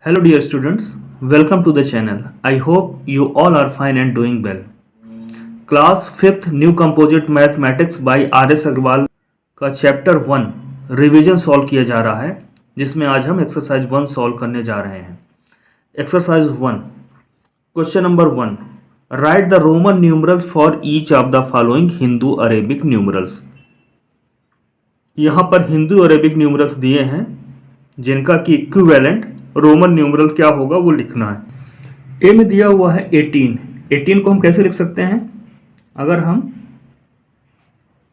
Hello dear students, welcome to the channel. I hope you all are fine and doing well. Class fifth new composite mathematics by R S Agarwal का chapter 1 revision solve किया जा रहा है, जिसमें आज हम exercise 1 solve करने जा रहे हैं। Exercise 1, question number 1, right the Roman numerals for each of the following Hindu Arabic numerals. यहाँ पर हिंदू अरेबिक न्यूमरल्स दिए हैं जिनका कि इक्विवेलेंट रोमन न्यूमरल क्या होगा वो लिखना है। ए में दिया हुआ है 18 को हम कैसे लिख सकते हैं? अगर हम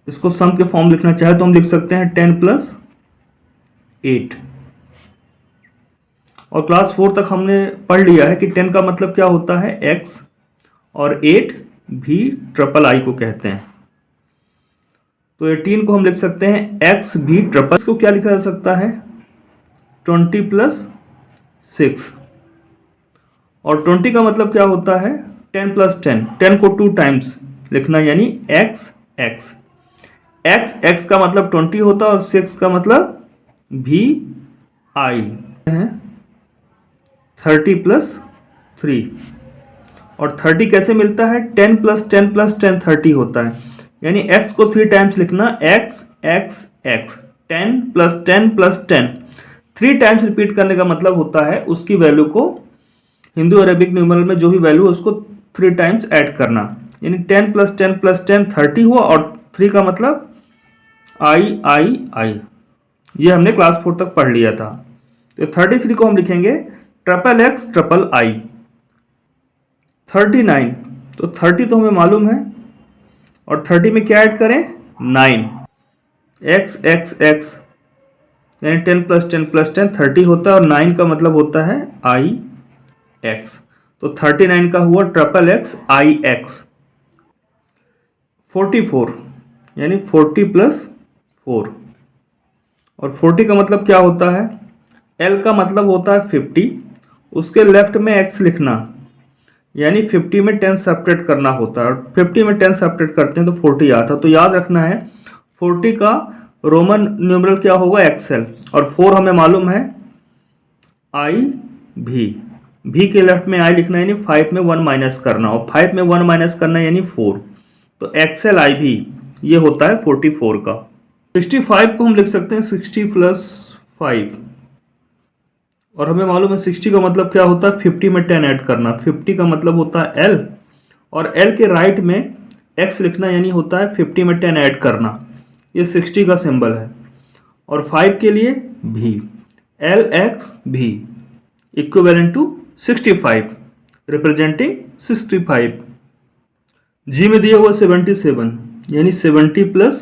इसको सम के फॉर्म लिखना चाहे तो हम लिख सकते हैं 10 + 8। और क्लास 4 तक हमने पढ़ लिया है कि 10 का मतलब क्या होता है x और 8 भी ट्रिपल आई को कहते हैं। तो 18 को हम लिख सकते हैं x भी ट्रिपल। इसको क्या लिखा जा सकता है 20 + 6। और 20 का मतलब क्या होता है 10 + 10। 10 को 2 टाइम्स लिखना यानी x का मतलब 20 होता है और 6 का मतलब भी आई है 30 + 3। और 30 कैसे मिलता है 10 + 10 + 10 30 होता है, यानी x को 3 टाइम्स लिखना x 10 + 10 + 10 3 टाइम्स रिपीट करने का मतलब होता है उसकी वैल्यू को हिंदू अरेबिक न्यूमरल में जो भी वैल्यू है उसको 3 टाइम्स ऐड करना, यानी 10 + 10 + 10 30 हुआ और 3 का मतलब आई। ये हमने क्लास 4 तक पढ़ लिया था। तो 33 को हम लिखेंगे XXX ट्रिपल आई। 39, तो 30 तो हमें मालूम है और 30 में क्या ऐड करें 9 XXX, यानी 10 + 10 + 10 30 होता है और 9 का मतलब होता है IX। तो 39 का हुआ XXX IX। 44 यानी 40 + 4। और 40 का मतलब क्या होता है L का मतलब होता है 50, उसके लेफ्ट में X लिखना, यानी 50 में 10 सेपरेट करना होता है और 50 में 10 सेपरेट करते हैं तो 40 आता है। तो याद रखना है 40 का रोमन न्यूमरल क्या होगा XL, और 4 हमें मालूम है भी के लेफ्ट में I लिखना यानी 5 में 1 माइनस करना, और 5 में 1 माइनस करना यानी 4। तो XL IB ये होता है 44 का। 65 को हम लिख सकते हैं 60 + 5, और हमें मालूम है 60 का मतलब क्या होता है 50 में 10 ऐड करना। 50 का मतलब होता है L, और L के राइट में X लिखना यानी होता है 50 में 10 ऐड करना। ये 60 का सिंबल है। और 5 के लिए भी LX भी इक्विवेलेंट टू 65 रिप्रेजेंटिंग 65। जी में दिया हुआ 77 यानी 70 +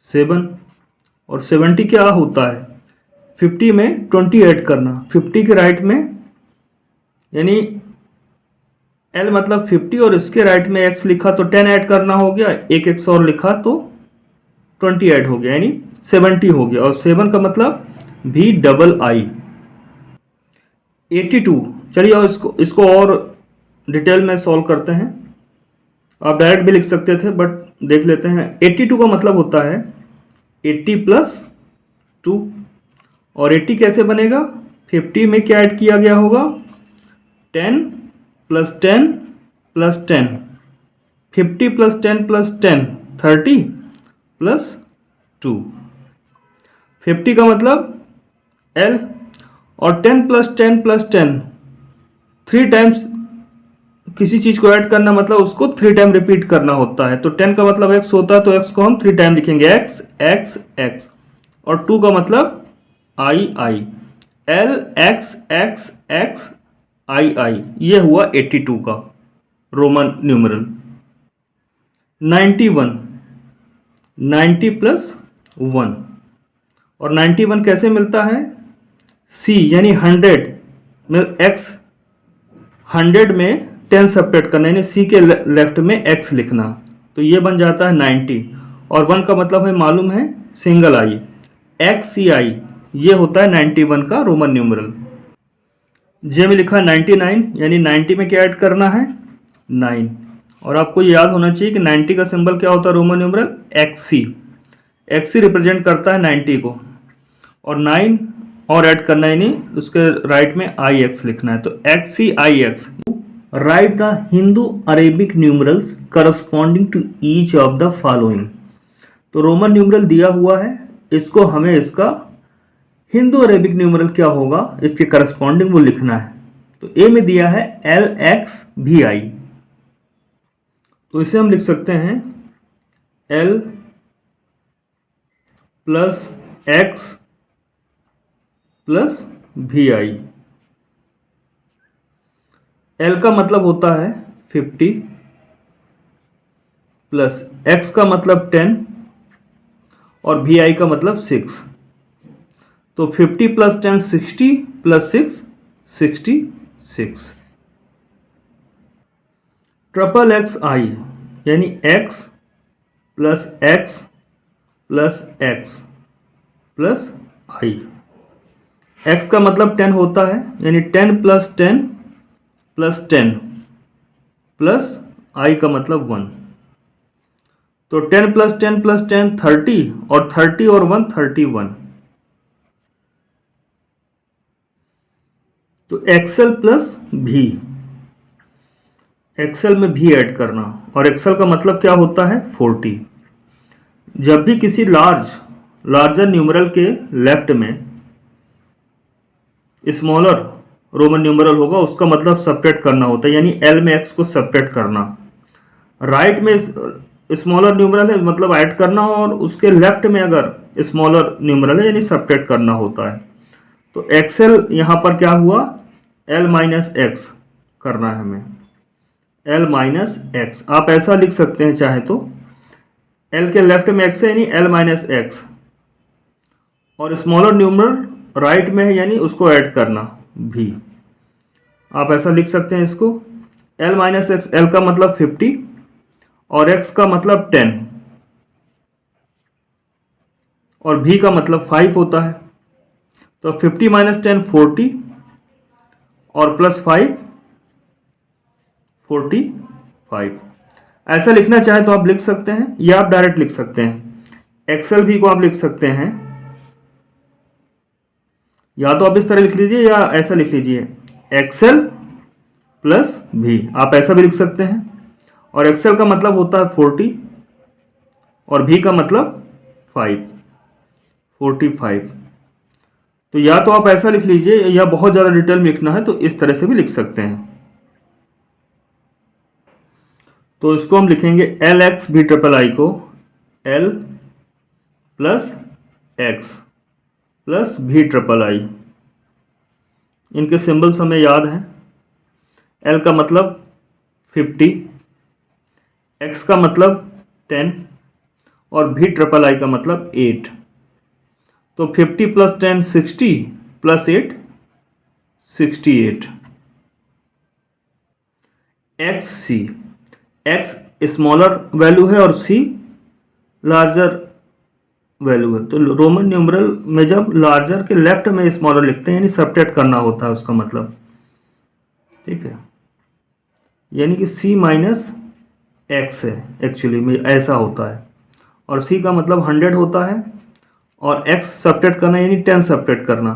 7, और 70 क्या होता है 50 में 20 ऐड करना। 50 के राइट में यानी L मतलब 50 और इसके राइट में X लिखा तो 10 ऐड करना हो गया, एक X और लिखा तो 20 ऐड हो गया यानी 70 हो गया। और 7 का मतलब VII। 82, चलिए और इसको और डिटेल में सॉल्व करते हैं। आप डायरेक्ट भी लिख सकते थे बट देख लेते हैं। 82 का मतलब होता है 80 + 2, और 80 कैसे बनेगा 50 में क्या ऐड किया गया होगा 10 + 10 + 10, 50 + 10 + 10 30 + 2। 50 का मतलब L, और 10 + 10 + 10 3 टाइम्स किसी चीज़ को ऐड करना मतलब उसको 3 टाइम रिपीट करना होता है। तो 10 का मतलब x होता है तो x को हम 3 टाइम लिखेंगे x, और 2 का मतलब I LXXX II। ये हुआ 82 का रोमन न्यूमरल। 91 90 + 1, और 91 कैसे मिलता है C यानी 100 में X 100 में 10 सेपरेट करना यानी C के लेफ्ट में X लिखना, तो ये बन जाता है 90। और 1 का मतलब हमें मालूम है सिंगल आई XCI, ये होता है 91 का रोमन न्यूमरल। जे में लिखा है 99 यानी 90 में क्या ऐड करना है 9, और आपको ये याद होना चाहिए कि 90 का सिंबल क्या होता है रोमन न्यूमरल XC रिप्रेजेंट करता है 90 को, और 9 और ऐड करना है, यानी उसके राइट में आई एक्स लिखना है। तो X C I X. Write the Hindu Arabic numerals corresponding to each of the following. तो रोमन न्यूमरल दिया हुआ है, इसको हमें इसका हिंदू अरेबिक न्यूमरल क्या होगा इसके करस्पॉन्डिंग वो लिखना है। तो ए में दिया है एल एक्स भी आई, तो इसे हम लिख सकते हैं एल प्लस एक्स प्लस भी आई। एल का मतलब होता है 50 प्लस एक्स का मतलब 10 और भी आई का मतलब 6। तो 50 प्लस 10 60 प्लस 6 66। ट्रिपल एक्स आई यानी X plus X plus X plus I. X का मतलब 10 होता है, यानी 10 प्लस 10 प्लस 10 प्लस आई का मतलब 1। तो 10 प्लस 10 प्लस 10 30 और 30 और 1 31। तो एक्सेल प्लस भी, एक्सेल में भी ऐड करना, और एक्सेल का मतलब क्या होता है 40। जब भी किसी लार्जर न्यूमरल के लेफ्ट में स्मॉलर रोमन न्यूमरल होगा, उसका मतलब सब्ट्रैक्ट करना होता है, यानी एल में एक्स को सब्ट्रैक्ट करना। राइट में स्मॉलर न्यूमरल है मतलब ऐड करना, और उसके लेफ्ट में अगर स्मॉलर न्यूमरल है यानी सब्ट्रैक्ट करना होता है। तो एक्सेल यहाँ पर क्या हुआ, एल माइनस एक्स करना है हमें, एल माइनस एक्स। आप ऐसा लिख सकते हैं चाहे तो, एल के लेफ्ट में एक्स है यानी एल माइनस एक्स, और स्मॉलर न्यूमरल राइट में है यानी उसको ऐड करना भी। आप ऐसा लिख सकते हैं इसको, एल माइनस एक्स, एल का मतलब 50 और एक्स का मतलब 10 और भी का मतलब 5 होता है। तो 50 माइनस 10 40 और प्लस 5 45। ऐसा लिखना चाहे तो आप लिख सकते हैं, या आप डायरेक्ट लिख सकते हैं। एक्सेल भी को आप लिख सकते हैं, या तो आप इस तरह लिख लीजिए या ऐसा लिख लीजिए एक्सेल प्लस भी, आप ऐसा भी लिख सकते हैं। और एक्सेल का मतलब होता है 40 और भी का मतलब 45। तो या तो आप ऐसा लिख लीजिए, या बहुत ज़्यादा डिटेल में लिखना है तो इस तरह से भी लिख सकते हैं। तो इसको हम लिखेंगे एल एक्स भी ट्रिपल आई को एल प्लस एक्स प्लस भी ट्रिपल आई। इनके सिंबल्स हमें याद हैं। एल का मतलब 50, एक्स का मतलब 10 और भी ट्रिपल आई का मतलब 8। तो 50 प्लस 10 60 प्लस 8 68। एक्स सी, एक्स स्मॉलर वैल्यू है और सी लार्जर वैल्यू है। तो रोमन न्यूमरल में जब लार्जर के लेफ्ट में स्मॉलर लिखते हैं यानी सब्ट्रैक्ट करना होता है उसका मतलब, ठीक है। यानी कि सी माइनस एक्स है एक्चुअली में, ऐसा होता है। और सी का मतलब 100 होता है और एक्स सब्ट्रैक्ट करना यानी 10 सब्ट्रैक्ट करना,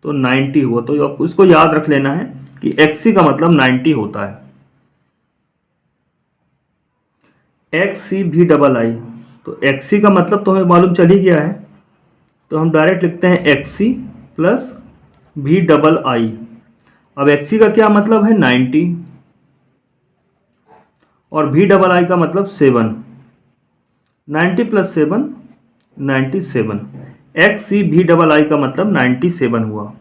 तो 90 हुआ। तो आपको इसको याद रख लेना है कि एक्स सी का मतलब 90 होता है। एक्स सी भी डबल आई, तो एक्स सी का मतलब तो हमें मालूम चल ही गया है, तो हम डायरेक्ट लिखते हैं एक्स सी प्लस भी डबल आई। अब एक्स सी का क्या मतलब है 90 और भी डबल आई का मतलब 7। 90 प्लस 7 97। एक्स सी भी डबल आई का मतलब 97 हुआ।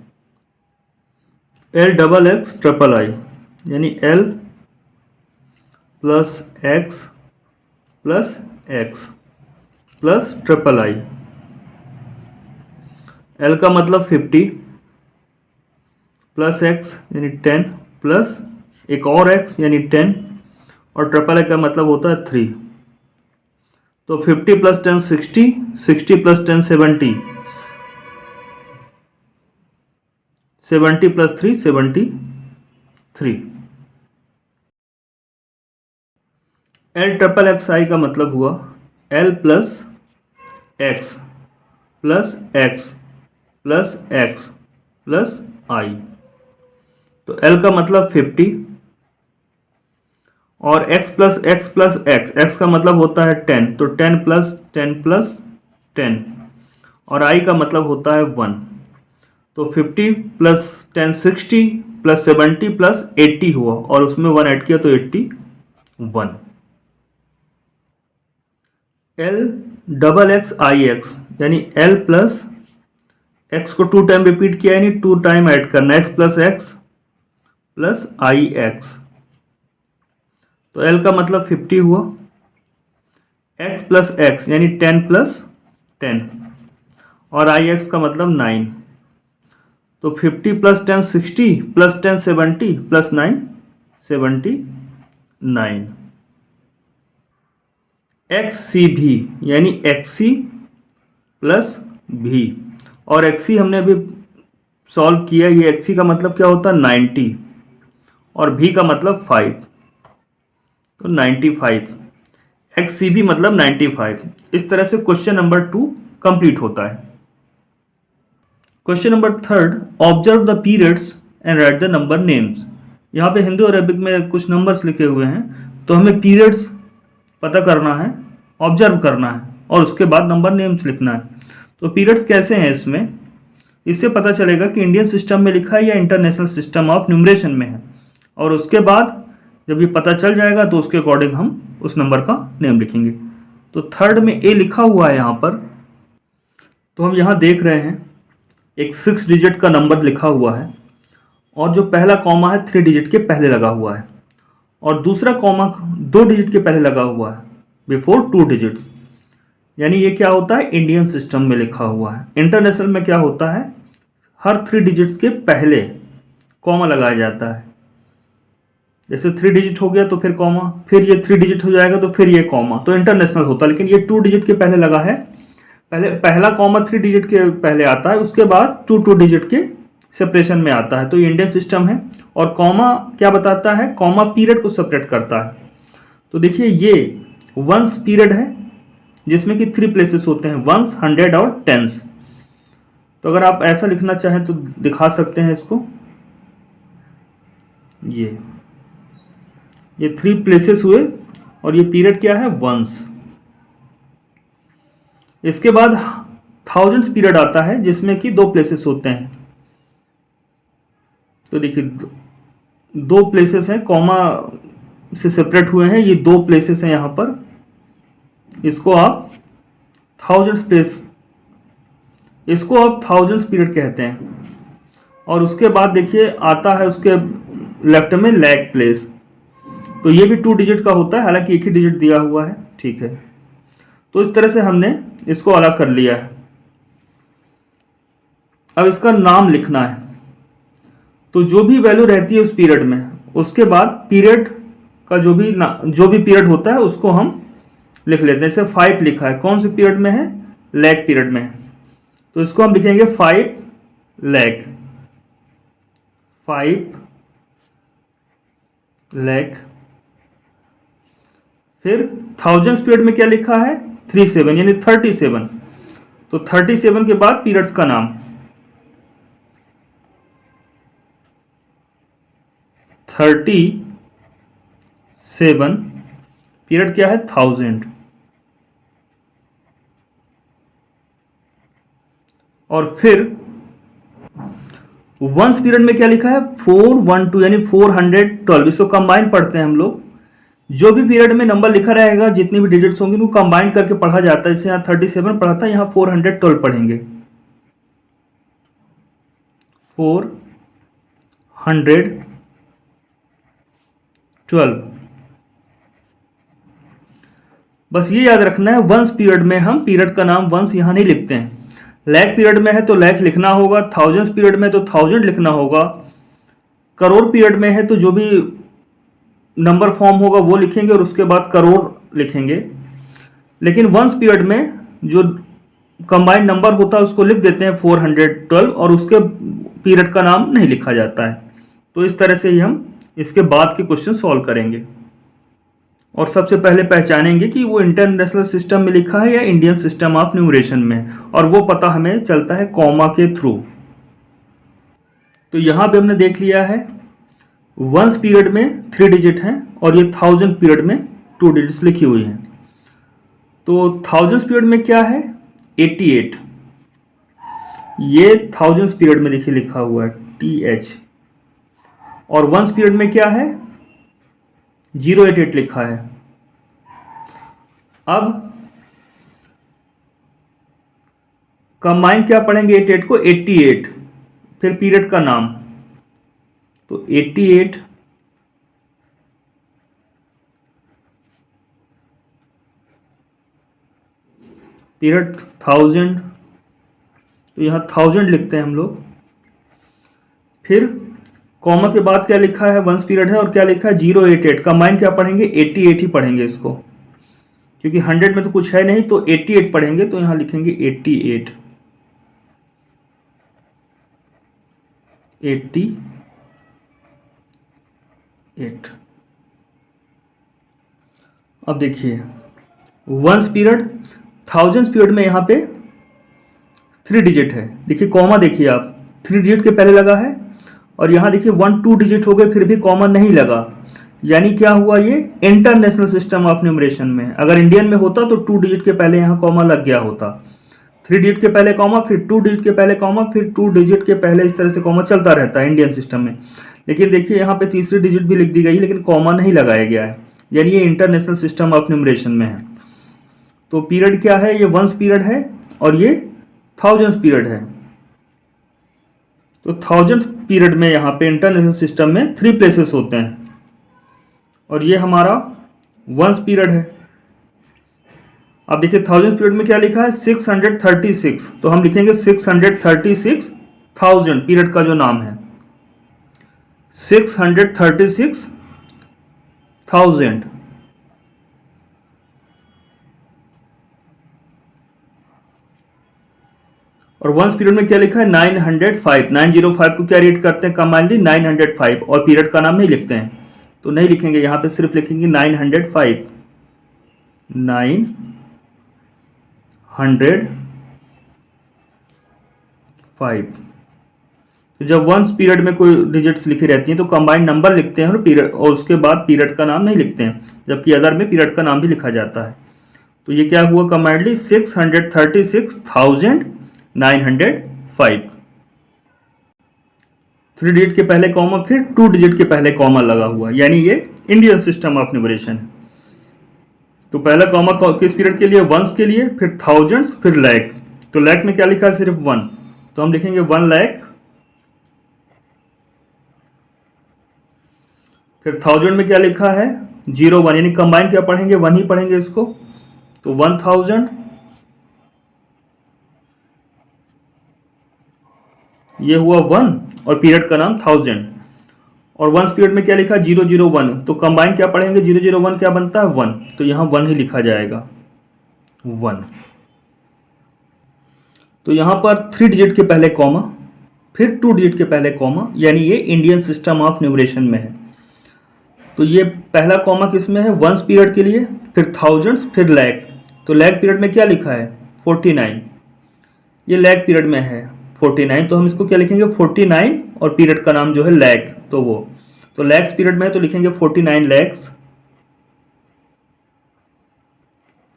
L double X triple I यानी L plus X plus X plus triple I. L का मतलब 50 प्लस एक्स यानी 10 प्लस एक और एक्स यानी 10 और ट्रिपल आई का मतलब होता है 3। तो 50 plus 10 60, 60 plus 10 70, 70 plus 3 73। L triple X I का मतलब हुआ L plus X plus X plus X plus I. तो एल का मतलब 50 और x plus X plus X, X का मतलब होता है 10, तो 10 प्लस 10 प्लस 10 और i का मतलब होता है 1। तो 50 प्लस 10 60 प्लस 70 प्लस 80 हुआ और उसमें 1 ऐड किया तो 81। एल डबल एक्स आई एक्स यानी एल प्लस एक्स को 2 टाइम रिपीट किया यानी 2 टाइम ऐड करना, एक्स प्लस आई एक्स। तो एल का मतलब 50 हुआ, एक्स प्लस एक्स यानी 10 प्लस 10 और आई एक्स का मतलब 9। तो 50 प्लस 10 60 प्लस 10 70 प्लस 9 79। एक्स सी भी यानी एक्स सी प्लस भी, और एक्स सी हमने अभी सॉल्व किया, ये एक्स सी का मतलब क्या होता है 90 और भी का मतलब 5, तो 95। एक्स सी भी मतलब 95। इस तरह से क्वेश्चन नंबर 2 कंप्लीट होता है। Question number 3, observe the periods and right the number names. यहाँ पे हिंदी और अरबिक में कुछ नंबर्स लिखे हुए हैं, तो हमें पीरियड्स पता करना है, ऑब्जर्व करना है और उसके बाद नंबर नेम्स लिखना है। तो पीरियड्स कैसे हैं इसमें, इससे पता चलेगा कि इंडियन सिस्टम में लिखा है या इंटरनेशनल सिस्टम ऑफ न्यूमरेशन में है, और उसके बाद जब ये पता चल जाएगा तो उसके अकॉर्डिंग हम उस नंबर का नेम लिखेंगे। तो थर्ड में ए लिखा हुआ है यहाँ पर, तो हम यहाँ देख रहे हैं एक 6 डिजिट का नंबर लिखा हुआ है और जो पहला कॉमा है 3 डिजिट के पहले लगा हुआ है और दूसरा कॉमा 2 डिजिट के पहले लगा हुआ है बिफोर 2 डिजिट्स, यानी ये क्या होता है इंडियन सिस्टम में लिखा हुआ है। इंटरनेशनल में क्या होता है, हर 3 डिजिट्स के पहले कॉमा लगाया जाता है। जैसे 3 डिजिट हो गया तो फिर कॉमा, फिर ये 3 डिजिट हो जाएगा तो फिर ये कॉमा, तो इंटरनेशनल होता है। लेकिन ये 2 डिजिट के पहले लगा है, पहला कॉमा 3 डिजिट के पहले आता है, उसके बाद 2 डिजिट के सेपरेशन में आता है, तो ये इंडियन सिस्टम है। और कॉमा क्या बताता है, कॉमा पीरियड को सेपरेट करता है। तो देखिए ये वंस पीरियड है जिसमें कि 3 प्लेसेस होते हैं, वंस, 100 और टेंस। तो अगर आप ऐसा लिखना चाहें तो दिखा सकते हैं इसको, ये 3 प्लेसेस हुए और ये पीरियड क्या है वंस। इसके बाद थाउजेंड्स पीरियड आता है जिसमें कि 2 प्लेसेस होते हैं। तो देखिए 2 प्लेसेस हैं, कॉमा से सेपरेट हुए हैं, ये 2 प्लेसेस हैं यहाँ पर, इसको आप थाउजेंड्स प्लेस, इसको आप थाउजेंड्स पीरियड कहते हैं। और उसके बाद देखिए आता है उसके लेफ्ट में लैग प्लेस, तो ये भी 2 डिजिट का होता है, हालांकि एक ही डिजिट दिया हुआ है, ठीक है। तो इस तरह से हमने इसको अलग कर लिया है। अब इसका नाम लिखना है, तो जो भी वैल्यू रहती है उस पीरियड में, उसके बाद पीरियड का जो भी पीरियड होता है उसको हम लिख लेते हैं। जैसे 5 लिखा है, कौन से पीरियड में है, लैग पीरियड में है, तो इसको हम लिखेंगे 5 लैग, 5 लैग। फिर थाउजेंड्स पीरियड में क्या लिखा है 37 यानी 37, तो 37 के बाद पीरियड्स का नाम 37, पीरियड क्या है 1000। और फिर वंस पीरियड में क्या लिखा है 412 यानी 412, इसको कंबाइन पढ़ते हैं हम लोग। जो भी पीरियड में नंबर लिखा रहेगा, जितनी भी डिजिट्स होंगी उनको कंबाइन करके पढ़ा जाता है। जैसे यहाँ 37 पढ़ा था, यहाँ 412 पढ़ेंगे, 412। बस ये याद रखना है, वंस पीरियड में हम पीरियड का नाम वंस यहाँ नहीं लिखते हैं। लैख पीरियड में है तो लैख लिखना होगा, थाउजेंड्स पीरियड में तो 1000 लिखना होगा, करोड़ पीरियड में है तो जो भी नंबर फॉर्म होगा वो लिखेंगे और उसके बाद करोड़ लिखेंगे। लेकिन वंस पीरियड में जो कंबाइंड नंबर होता है उसको लिख देते हैं 412 और उसके पीरियड का नाम नहीं लिखा जाता है। तो इस तरह से ही हम इसके बाद के क्वेश्चन सॉल्व करेंगे और सबसे पहले पहचानेंगे कि वो इंटरनेशनल सिस्टम में लिखा है या इंडियन सिस्टम ऑफ न्यूमरेशन में, और वो पता हमें चलता है कॉमा के थ्रू। तो यहाँ पे हमने देख लिया है वंस पीरियड में 3 डिजिट हैं और ये 1000 पीरियड में 2 डिजिट्स लिखी हुई हैं। तो 1000 पीरियड में क्या है 88, ये 1000 पीरियड में देखिए लिखा हुआ है TH, और वंस पीरियड में क्या है 088 लिखा है। अब कंबाइन क्या पढ़ेंगे 88 को 88, फिर पीरियड का नाम, तो 88 पीरियड 1000, तो यहाँ 1000 लिखते हैं हम लोग। फिर कॉमा के बाद क्या लिखा है वंस पीरियड है और क्या लिखा है 088, कंबाइन क्या पढ़ेंगे 88 ही पढ़ेंगे इसको, क्योंकि 100 में तो कुछ है नहीं, तो 88 पढ़ेंगे, तो यहाँ लिखेंगे 88 88। अब देखिए वंस पीरियड 1000 पीरियड में यहाँ पे 3 डिजिट है, देखिए कॉमा देखिए आप 3 डिजिट के पहले लगा है, और यहाँ देखिए 1 2 डिजिट हो गए फिर भी कॉमा नहीं लगा, यानी क्या हुआ ये इंटरनेशनल सिस्टम ऑफ न्यूमरेशन में। अगर इंडियन में होता तो 2 डिजिट के पहले यहाँ कॉमा लग गया होता, 3 डिजिट के पहले कॉमा, फिर 2 डिजिट के पहले कॉमा, फिर 2 डिजिट के पहले, इस तरह से कॉमा चलता रहता है इंडियन सिस्टम में। लेकिन देखिए यहाँ पे तीसरी डिजिट भी लिख दी गई, लेकिन कॉमा नहीं लगाया गया है, यानी ये इंटरनेशनल सिस्टम ऑफ न्यूमरेशन में है। तो पीरियड क्या है ये वंस पीरियड है और ये 1000 पीरियड है। तो 1000 पीरियड में यहाँ पे इंटरनेशनल सिस्टम में 3 प्लेसेस होते हैं, और ये हमारा वंस पीरियड है। अब देखिए 1000 पीरियड में क्या लिखा है 636, तो हम लिखेंगे 636,000 पीरियड का जो नाम है 636,000। और वंस पीरियड में क्या लिखा है 905, 905 को क्या रीड करते हैं कमांडली 905, और पीरियड का नाम नहीं लिखते हैं, तो नहीं लिखेंगे, यहाँ पे सिर्फ लिखेंगे 905, 905। तो जब वंस पीरियड में कोई डिजिट्स लिखी रहती हैं तो कंबाइंड नंबर लिखते हैं और पीरियड, और उसके बाद पीरियड का नाम नहीं लिखते हैं, जबकि अदर में पीरियड का नाम भी लिखा जाता है। तो ये क्या हुआ कंबाइंडली 636,905। 3 डिजिट के पहले कॉमा, फिर 2 डिजिट के पहले कॉमा लगा हुआ, यानी ये इंडियन सिस्टम ऑफ न्यूमरेशन है। तो पहला कॉमा किस पीरियड के लिए वंस के लिए, फिर थाउजेंड्स, फिर लैख। तो लैख में क्या लिखा है सिर्फ 1, तो हम लिखेंगे 1 लाख। फिर 1000 में क्या लिखा है 01, यानी कंबाइन क्या पढ़ेंगे 1 ही पढ़ेंगे इसको, तो 1000। ये हुआ 1 और पीरियड का नाम 1000। और वंस पीरियड में क्या लिखा 001, तो कंबाइन क्या पढ़ेंगे 001 क्या बनता है 1, तो यहाँ 1 ही लिखा जाएगा 1। तो यहाँ पर 3 डिजिट के पहले कॉमा, फिर 2 डिजिट के पहले कॉमा, यानी ये इंडियन सिस्टम ऑफ न्यूमरेशन में है। तो ये पहला कॉमा किस में है वंस पीरियड के लिए, फिर थाउजेंड्स, फिर लैख। तो लैख पीरियड में क्या लिखा है 49, ये लैख पीरियड में है 49, तो हम इसको क्या लिखेंगे 49 और पीरियड का नाम जो है लैख, तो वो तो लैक्स पीरियड में है तो लिखेंगे 49 लैक्स,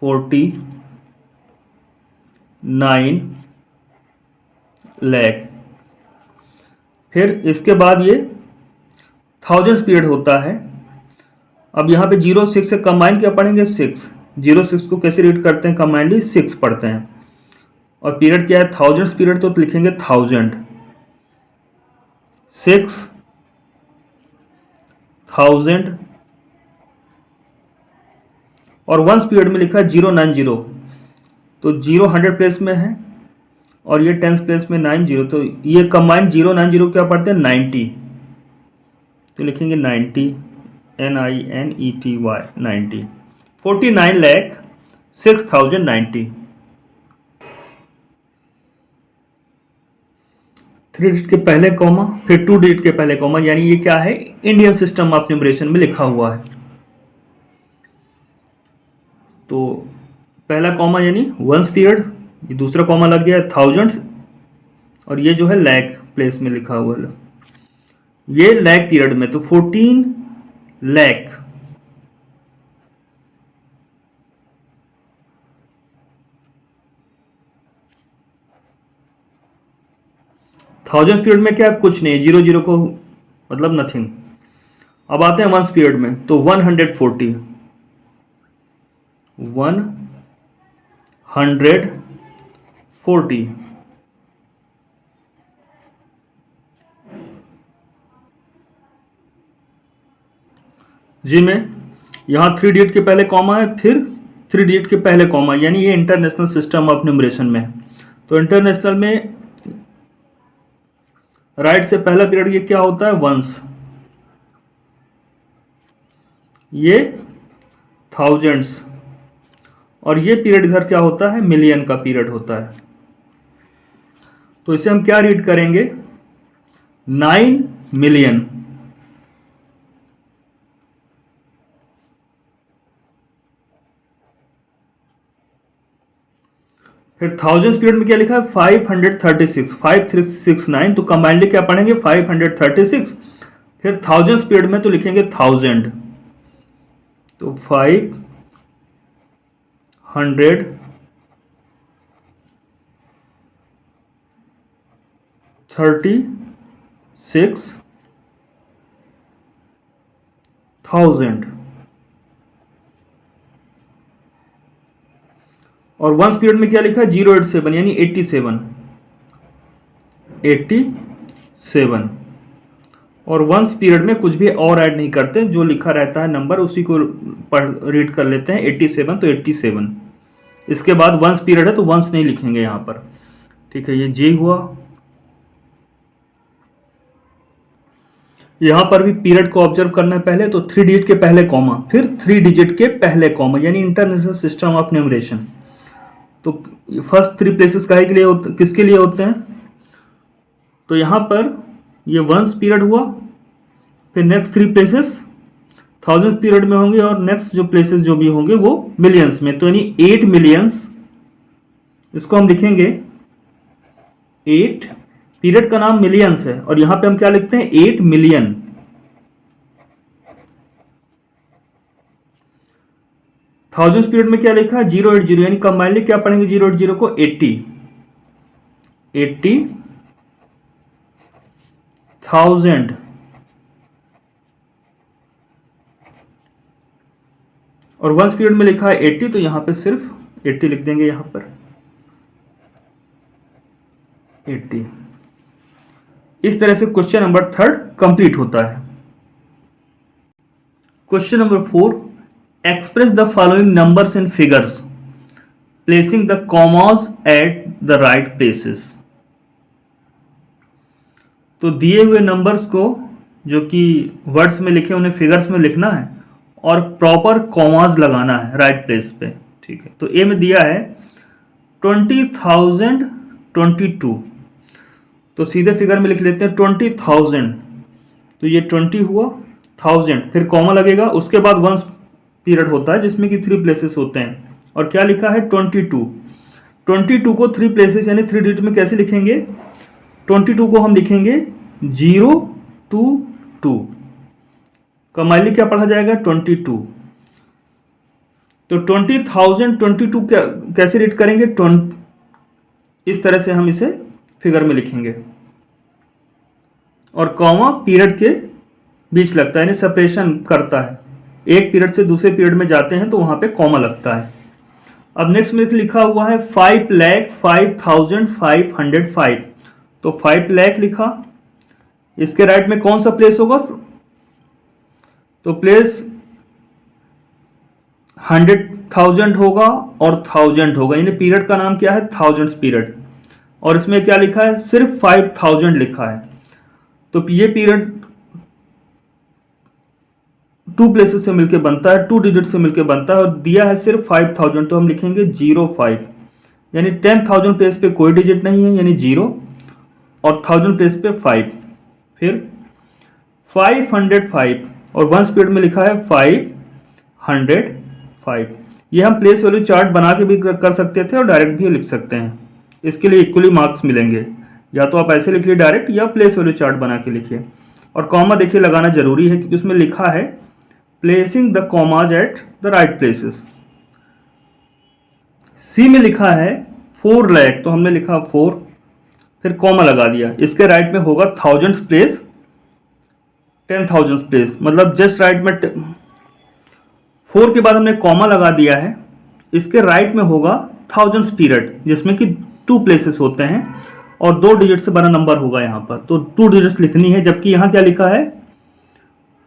49 लैख। फिर इसके बाद ये थाउजेंड्स पीरियड होता है। अब यहाँ पे 06 से कंबाइन क्या पढ़ेंगे 6, 06 को कैसे रीड करते हैं कंबाइनली 6 पढ़ते हैं। और पीरियड क्या है थाउजेंड्स पीरियड, तो लिखेंगे 1000, 6,000। और वंस पीरियड में लिखा है 090, तो 0 100 प्लेस में है और ये 10 प्लेस में 90, तो ये कंबाइंड 090 क्या पढ़ते हैं 90, तो लिखेंगे 90 NINETY 90, 49,06,090। 3 डिजिट के पहले कॉमा, फिर 2 डिजिट के पहले कॉमा, यानी ये क्या है इंडियन सिस्टम ऑफ न्यूमरेशन में लिखा हुआ है। तो पहला कॉमा यानी वंस पीरियड, ये दूसरा कॉमा लग गया है थाउजेंड्स, और ये जो है लैख प्लेस में लिखा हुआ है। ये लैक पीरियड में, तो 14 लैक। थाउजेंड पीरियड में क्या, कुछ नहीं, जीरो जीरो को मतलब नथिंग। अब आते हैं वंस पीरियड में, तो 140, 140 जी में यहाँ 3 डिजिट के पहले कॉमा है, फिर 3 डिजिट के पहले कॉमा, यानी ये इंटरनेशनल सिस्टम ऑफ न्यूमरेशन में है। तो इंटरनेशनल में राइट से पहला पीरियड ये क्या होता है, वंस, ये थाउजेंड्स, और ये पीरियड इधर क्या होता है, मिलियन का पीरियड होता है। तो इसे हम क्या रीड करेंगे, 9 मिलियन। फिर थाउजेंड्स पीरियड में क्या लिखा है, 536, 5369, तो कंबाइंडली क्या पढ़ेंगे, 536। फिर थाउजेंड्स पीरियड में तो लिखेंगे 1000, तो 536,000। और वंस पीरियड में क्या लिखा है, 087, यानी 87, 87। और वंस पीरियड में कुछ भी और ऐड नहीं करते, जो लिखा रहता है नंबर उसी को पढ़ रीड कर लेते हैं, 87 तो 87। इसके बाद वंस पीरियड है तो वंस नहीं लिखेंगे यहाँ पर, ठीक है। ये जे हुआ। यहाँ पर भी पीरियड को ऑब्जर्व करना है पहले, तो 3 डिजिट के पहले कॉमा, फिर 3 डिजिट के पहले कॉमा, यानी इंटरनेशनल सिस्टम ऑफ न्यूमरेशन। तो फर्स्ट 3 प्लेसेस काहे के लिए किसके लिए होते हैं, तो यहाँ पर ये वंस पीरियड हुआ, फिर नेक्स्ट 3 प्लेसेस थाउजेंड पीरियड में होंगे, और नेक्स्ट जो प्लेसेस जो भी होंगे वो मिलियंस में, तो यानी 8 मिलियंस। इसको हम लिखेंगे 8, पीरियड का नाम मिलियंस है, और यहां पे हम क्या लिखते हैं, 8 मिलियन। थाउजेंड पीरियड में क्या लिखा है, 080, यानी कंबाइनली क्या पढ़ेंगे 080 को, 80,000। और वंस पीरियड में लिखा है 80, तो यहां पे सिर्फ 80 लिख देंगे, यहां पर 80। इस तरह से क्वेश्चन नंबर 3 कंप्लीट होता है। Question number 4, express the following numbers in figures placing the commas eight the right places. तो दिए हुए नंबर्स को जो कि वर्ड्स में लिखे उन्हें फिगर्स में लिखना है, और प्रॉपर कॉमास लगाना है राइट प्लेस पे, ठीक है। तो ए में दिया है 20,022, तो सीधे फिगर में लिख लेते हैं 20,000, तो ये 20 हुआ, 1000, फिर कॉमा लगेगा, उसके बाद वंस पीरियड होता है जिसमें कि 3 प्लेसेस होते हैं, और क्या लिखा है 22। 22 को 3 प्लेसेस यानी 3 डिजिट में कैसे लिखेंगे, 22 को हम लिखेंगे 022, कंबाइनली क्या पढ़ा जाएगा 22। तो 20,022 कैसे रीड करेंगे, इस तरह से हम इसे फिगर में लिखेंगे, और कॉमा पीरियड के बीच लगता है, यानी सेपरेशन करता है, एक पीरियड से दूसरे पीरियड में जाते हैं तो वहां पे कॉमा लगता है। अब नेक्स्ट में लिखा हुआ है 5,05,505, तो 5 लाख लिखा, इसके राइट में कौन सा प्लेस होगा, तो प्लेस 100,000 होगा और 1000 होगा, यानी पीरियड का नाम क्या है, थाउजेंड्स पीरियड, और इसमें क्या लिखा है, सिर्फ 5000 लिखा है। तो ये पीरियड 2 प्लेसेस से मिलकर बनता है, 2 डिजिट से मिलकर बनता है, और दिया है सिर्फ 5000, तो हम लिखेंगे 05, यानी 10,000 प्लेस पे कोई डिजिट नहीं है, यानी 0, और 1000 प्लेस पे 5, फिर 505, और वंस पीरियड में लिखा है 505। ये हम प्लेस वैल्यू चार्ट बना के भी कर सकते थे और डायरेक्ट भी लिख सकते हैं, इसके लिए इक्वली मार्क्स मिलेंगे, या तो आप ऐसे लिखिए डायरेक्ट, या प्लेस वैल्यू चार्ट बना के लिखिए। और कॉमा देखिए लगाना जरूरी है क्योंकि उसमें लिखा है placing the commas at the right places. C में लिखा है 4 लाख, तो हमने लिखा 4, फिर कॉमा लगा दिया। इसके राइट में होगा थाउजेंड्स प्लेस, 10,000 प्लेस, मतलब जस्ट राइट में 4 के बाद हमने कॉमा लगा दिया है। इसके राइट में होगा थाउजेंड्स पीरियड, जिसमें कि 2 प्लेसेस होते हैं और 2 डिजिट से बड़ा नंबर होगा यहाँ पर, तो 2 डिजिट्स लिखनी है। जबकि यहाँ क्या लिखा है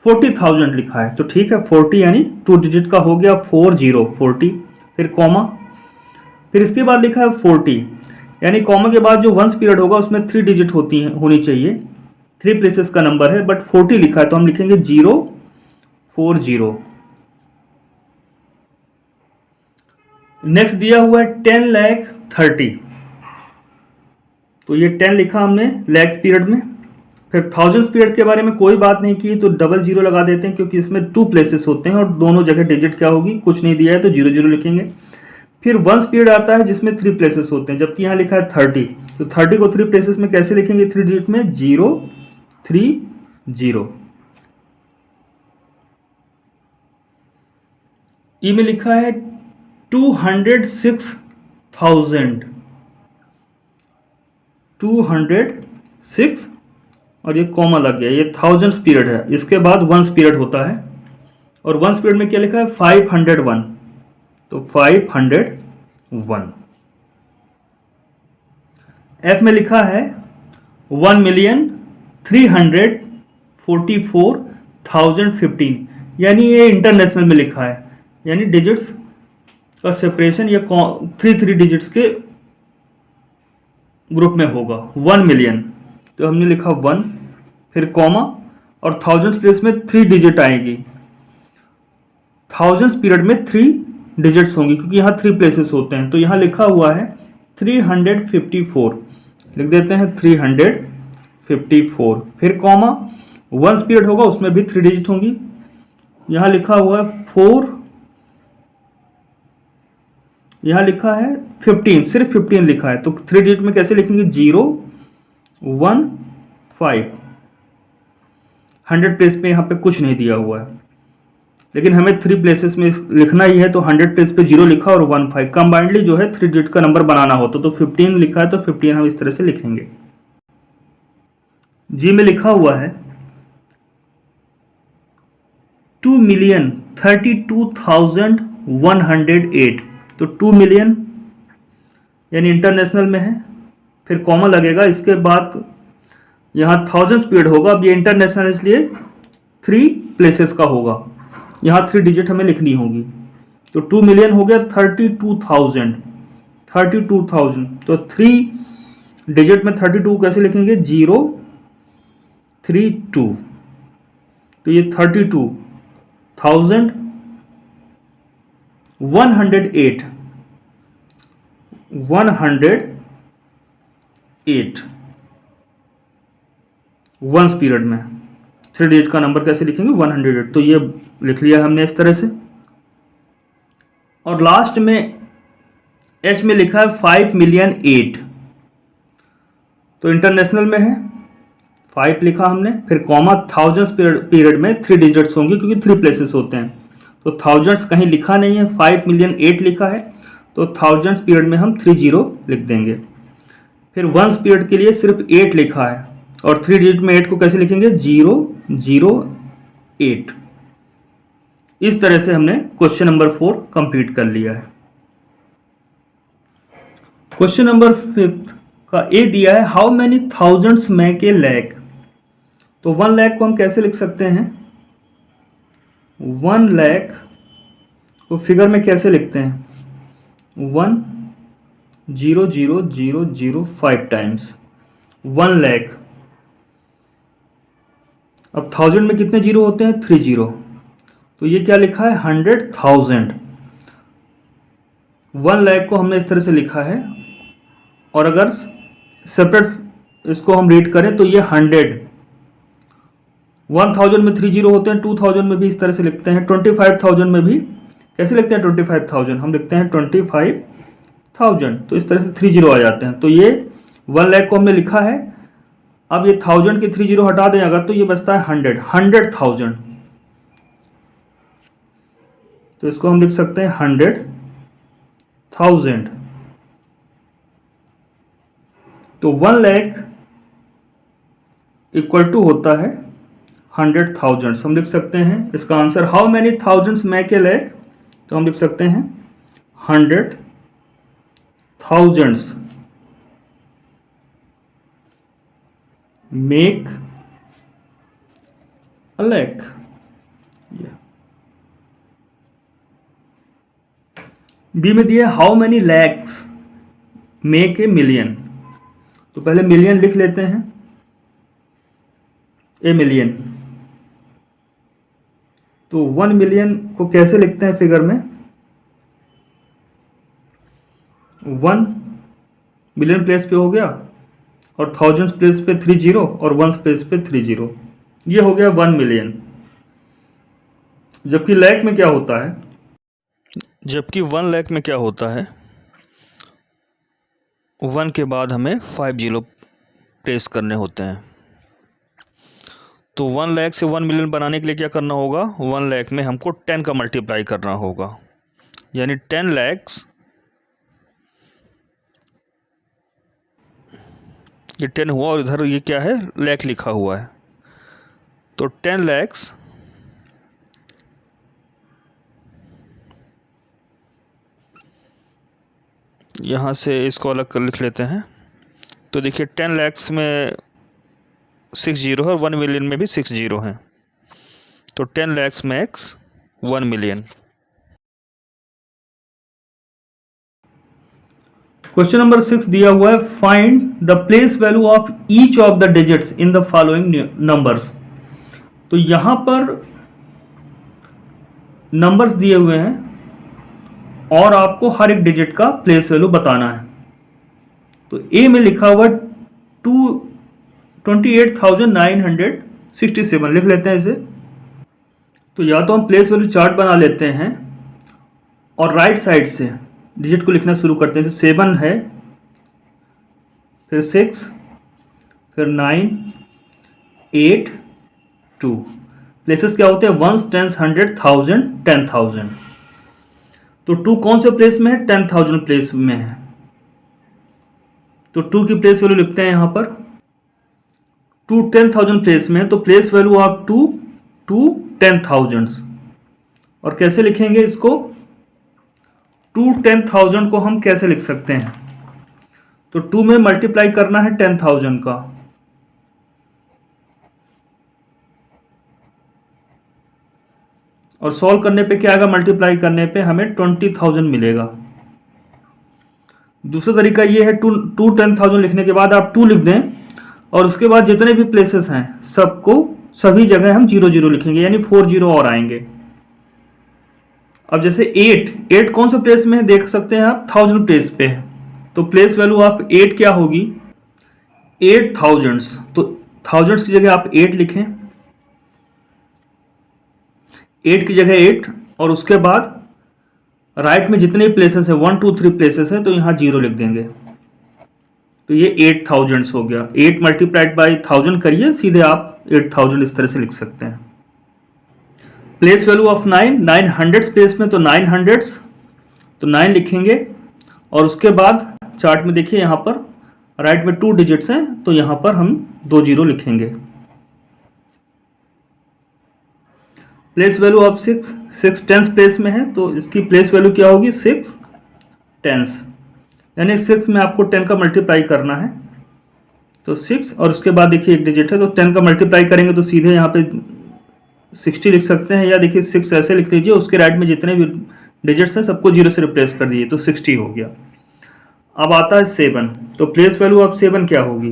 40,000 लिखा है, तो ठीक है 40 यानी 2 डिजिट का हो गया 40, फिर कॉमा, फिर इसके बाद लिखा है 40, यानी कॉमा के बाद जो वंस पीरियड होगा उसमें 3 डिजिट होनी चाहिए, 3 प्लेसेस का नंबर है, बट 40 लिखा है तो हम लिखेंगे 040। नेक्स्ट दिया हुआ है 10,30,000, तो ये 10 लिखा हमने लैक्स पीरियड में। फिर थाउजेंड्स पीरियड के बारे में कोई बात नहीं की, तो 00 लगा देते हैं क्योंकि इसमें 2 प्लेसेस होते हैं और दोनों जगह डिजिट क्या होगी, कुछ नहीं दिया है तो 00 लिखेंगे। फिर वंस पीरियड आता है जिसमें 3 प्लेसेस होते हैं, जबकि यहाँ लिखा है 30, तो 30 को 3 प्लेसेस में कैसे लिखेंगे 3 डिजिट में 030। ई में लिखा है 206,000 और ये कॉमा लग गया, ये थाउजेंड्स पीरियड है। इसके बाद वंस पीरियड होता है और वंस पीरियड में क्या लिखा है 501, तो 501। एफ में लिखा है 1,344,015, यानी ये इंटरनेशनल में लिखा है, यानी डिजिट्स का सेपरेशन या 3 डिजिट्स के ग्रुप में होगा 1 मिलियन, तो हमने लिखा 1, फिर कॉमा और थाउजेंड्स प्लेस में 3 डिजिट आएगी। थाउजेंड्स पीरियड में 3 डिजिट्स होंगी क्योंकि यहाँ 3 प्लेसेस होते हैं, तो यहाँ लिखा हुआ है 354, लिख देते हैं 354, फिर कॉमा, वंस पीरियड होगा उसमें भी 3 डिजिट होंगी। यहाँ लिखा हुआ है 4, यहाँ लिखा है 15, सिर्फ 15 लिखा है, तो 3 डिजिट में कैसे लिखेंगे 015। 100 प्लेस पे यहाँ पे कुछ नहीं दिया हुआ है, लेकिन हमें 3 प्लेसेस में लिखना ही है, तो 100 प्लेस पे 0 लिखा और 15 कंबाइंडली जो है 3 डिजिट का नंबर बनाना होता, तो 15 लिखा है तो 15 हम इस तरह से लिखेंगे। जी में लिखा हुआ है 2,32,108, तो 2 मिलियन यानी इंटरनेशनल में है, फिर कॉमा लगेगा। इसके बाद यहाँ थाउजेंड्स पीरियड होगा, अब ये इंटरनेशनल इसलिए 3 प्लेसेस का होगा, यहाँ 3 डिजिट हमें लिखनी होगी, तो 2 मिलियन हो गया 32,000, तो 3 डिजिट में 32 कैसे लिखेंगे 032, तो ये 32,108 वंस पीरियड में 3 डिजिट का नंबर कैसे लिखेंगे 108, तो ये लिख लिया हमने इस तरह से। और लास्ट में एच में लिखा है 5,000,008, तो इंटरनेशनल में है 5 लिखा हमने, फिर कॉमा, थाउजेंड्स पीरियड में 3 डिजिट्स होंगे क्योंकि 3 प्लेसेस होते हैं, तो थाउजेंड्स कहीं लिखा नहीं है, 5,000,008 लिखा है, तो थाउजेंड्स पीरियड में हम 30 लिख देंगे। फिर वंस पीरियड के लिए सिर्फ 8 लिखा है और 3 डिजिट में 8 को कैसे लिखेंगे 008। इस तरह से हमने क्वेश्चन नंबर 4 कंप्लीट कर लिया है। क्वेश्चन नंबर 5 का ए दिया है how many thousands make a lakh, तो 1 लाख को हम कैसे लिख सकते हैं 1 लाख को फिगर में कैसे लिखते हैं 1,0,0,0,5 टाइम्स 1 लाख। अब 1000 में कितने जीरो होते हैं 3 जीरो, तो ये क्या लिखा है 100,000। 1 लाख को हमने इस तरह से लिखा है, और अगर सेपरेट इसको हम रीड करें तो ये 100, 1000 में 3 जीरो होते हैं, 2000 में भी इस तरह से लिखते हैं, 25,000 में भी कैसे लिखते हैं 25,000, हम लिखते हैं 25,000, तो इस तरह से 3 जीरो आ जाते हैं। तो ये 1 लाख को हमने लिखा है अब ये 1000 के 30 हटा दें अगर, तो ये बचता है 100,000। तो इसको हम लिख सकते हैं 100,000। तो 1 लाख इक्वल टू होता है 100,000। हम लिख सकते हैं इसका answer, how many thousands make a lakh. तो हम लिख सकते हैं 100,000 मेक अ लैख। बी में दिया how many lakhs make a million. तो पहले मिलियन लिख लेते हैं, ए मिलियन। तो 1 मिलियन को कैसे लिखते हैं फिगर में, 1 मिलियन प्लेस पे हो गया और 1000 प्लेस पे 30 और 1 प्लेस पे 30, ये हो गया 1 मिलियन। जबकि लैख में क्या होता है, जबकि 1 लाख में क्या होता है, 1 के बाद हमें 5 जीरो प्लेस करने होते हैं। तो 1 लाख से 1 मिलियन बनाने के लिए क्या करना होगा, 1 लाख में हमको 10 का मल्टीप्लाई करना होगा, यानी 10 लैक्स, ये 10 हुआ और इधर ये क्या है, लाख लिखा हुआ है। तो 10 लैक्स यहाँ से इसको अलग कर लिख लेते हैं। तो देखिए 10 लैक्स में 6 जीरो है और 1 मिलियन में भी 6 जीरो हैं। तो 10 lakhs max 1 million. Question number 6 दिया हुआ है, find the place value of each of the digits in the following numbers. तो यहां पर नंबर्स दिए हुए हैं और आपको हर एक डिजिट का प्लेस वैल्यू बताना है। तो ए में लिखा हुआ 28,967 लिख लेते हैं इसे। तो या तो हम प्लेस वैल्यू चार्ट बना लेते हैं और राइट साइड से डिजिट को लिखना शुरू करते हैं। 7 है, फिर 6, फिर 9, 8, 2। प्लेसेस क्या होते हैं, 1, 10, 100, 1000, 10,000। तो 2 कौन से प्लेस में है, 10,000 प्लेस में है। तो 2 की प्लेस वैल्यू लिखते हैं यहां पर, 2 10,000 प्लेस में है, तो प्लेस वैल्यू ऑफ 2 10,000। और कैसे लिखेंगे इसको, 2 10,000 को हम कैसे लिख सकते हैं, तो 2 में मल्टीप्लाई करना है 10,000 का, और सॉल्व करने पे क्या आएगा, मल्टीप्लाई करने पे हमें 20,000 मिलेगा। दूसरा तरीका ये है, 2 10,000 लिखने के बाद आप 2 लिख दें और उसके बाद जितने भी प्लेसेस हैं सबको सभी जगह हम 0 0 लिखेंगे, यानी 4 0 और आएंगे। अब जैसे 8 कौन से प्लेस में है देख सकते हैं आप, 1000 प्लेस पे है। तो प्लेस वैल्यू ऑफ 8 क्या होगी, 8,000। तो थाउजेंड्स की जगह आप 8 लिखें, 8 की जगह 8, और उसके बाद राइट में जितने प्लेसेस है 1 2 3 प्लेसेस है तो यहाँ 0 लिख देंगे। तो ये 8,000 हो गया। 8 मल्टीप्लाइड बाई 1000 करिए, सीधे आप 8,000 इस तरह से लिख सकते हैं। Place value of 9 hundreds place में, तो 9 हंड्रेड्स, तो 9 लिखेंगे और उसके बाद चार्ट में देखिए यहाँ पर राइट में 2 डिजिट्स हैं तो यहाँ पर हम 2 0 लिखेंगे। Place value of 6 tens place में है तो इसकी प्लेस वैल्यू क्या होगी, 6 टेंस, यानी 6 में आपको 10 का मल्टीप्लाई करना है। तो 6 और उसके बाद देखिए एक डिजिट है तो 10 का मल्टीप्लाई करेंगे तो सीधे यहाँ पे 60 लिख सकते हैं, या देखिए 6 ऐसे लिख लीजिए, उसके राइट में जितने भी डिजिट्स हैं सबको 0 से रिप्लेस कर दीजिए तो 60 हो गया। अब आता है 7, तो प्लेस वैल्यू ऑफ 7 क्या होगी,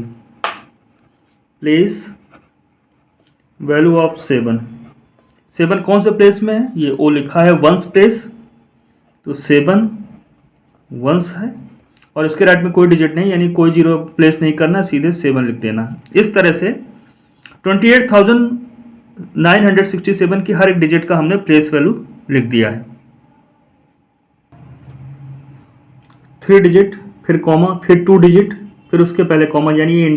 प्लेस वैल्यू ऑफ 7 कौन से प्लेस में है, ये ओ लिखा है 1 प्लेस, तो 7 1 है और इसके राइट में कोई डिजिट नहीं, यानी कोई 0 प्लेस नहीं करना, सीधे 7 लिख देना। इस तरह से 28,967 की हर एक डिजिट का हमने प्लेस वैल्यू लिख दिया है। 3 डिजिट, फिर कॉमा, फिर 2 डिजिट, फिर उसके पहले कॉमा, यानी ये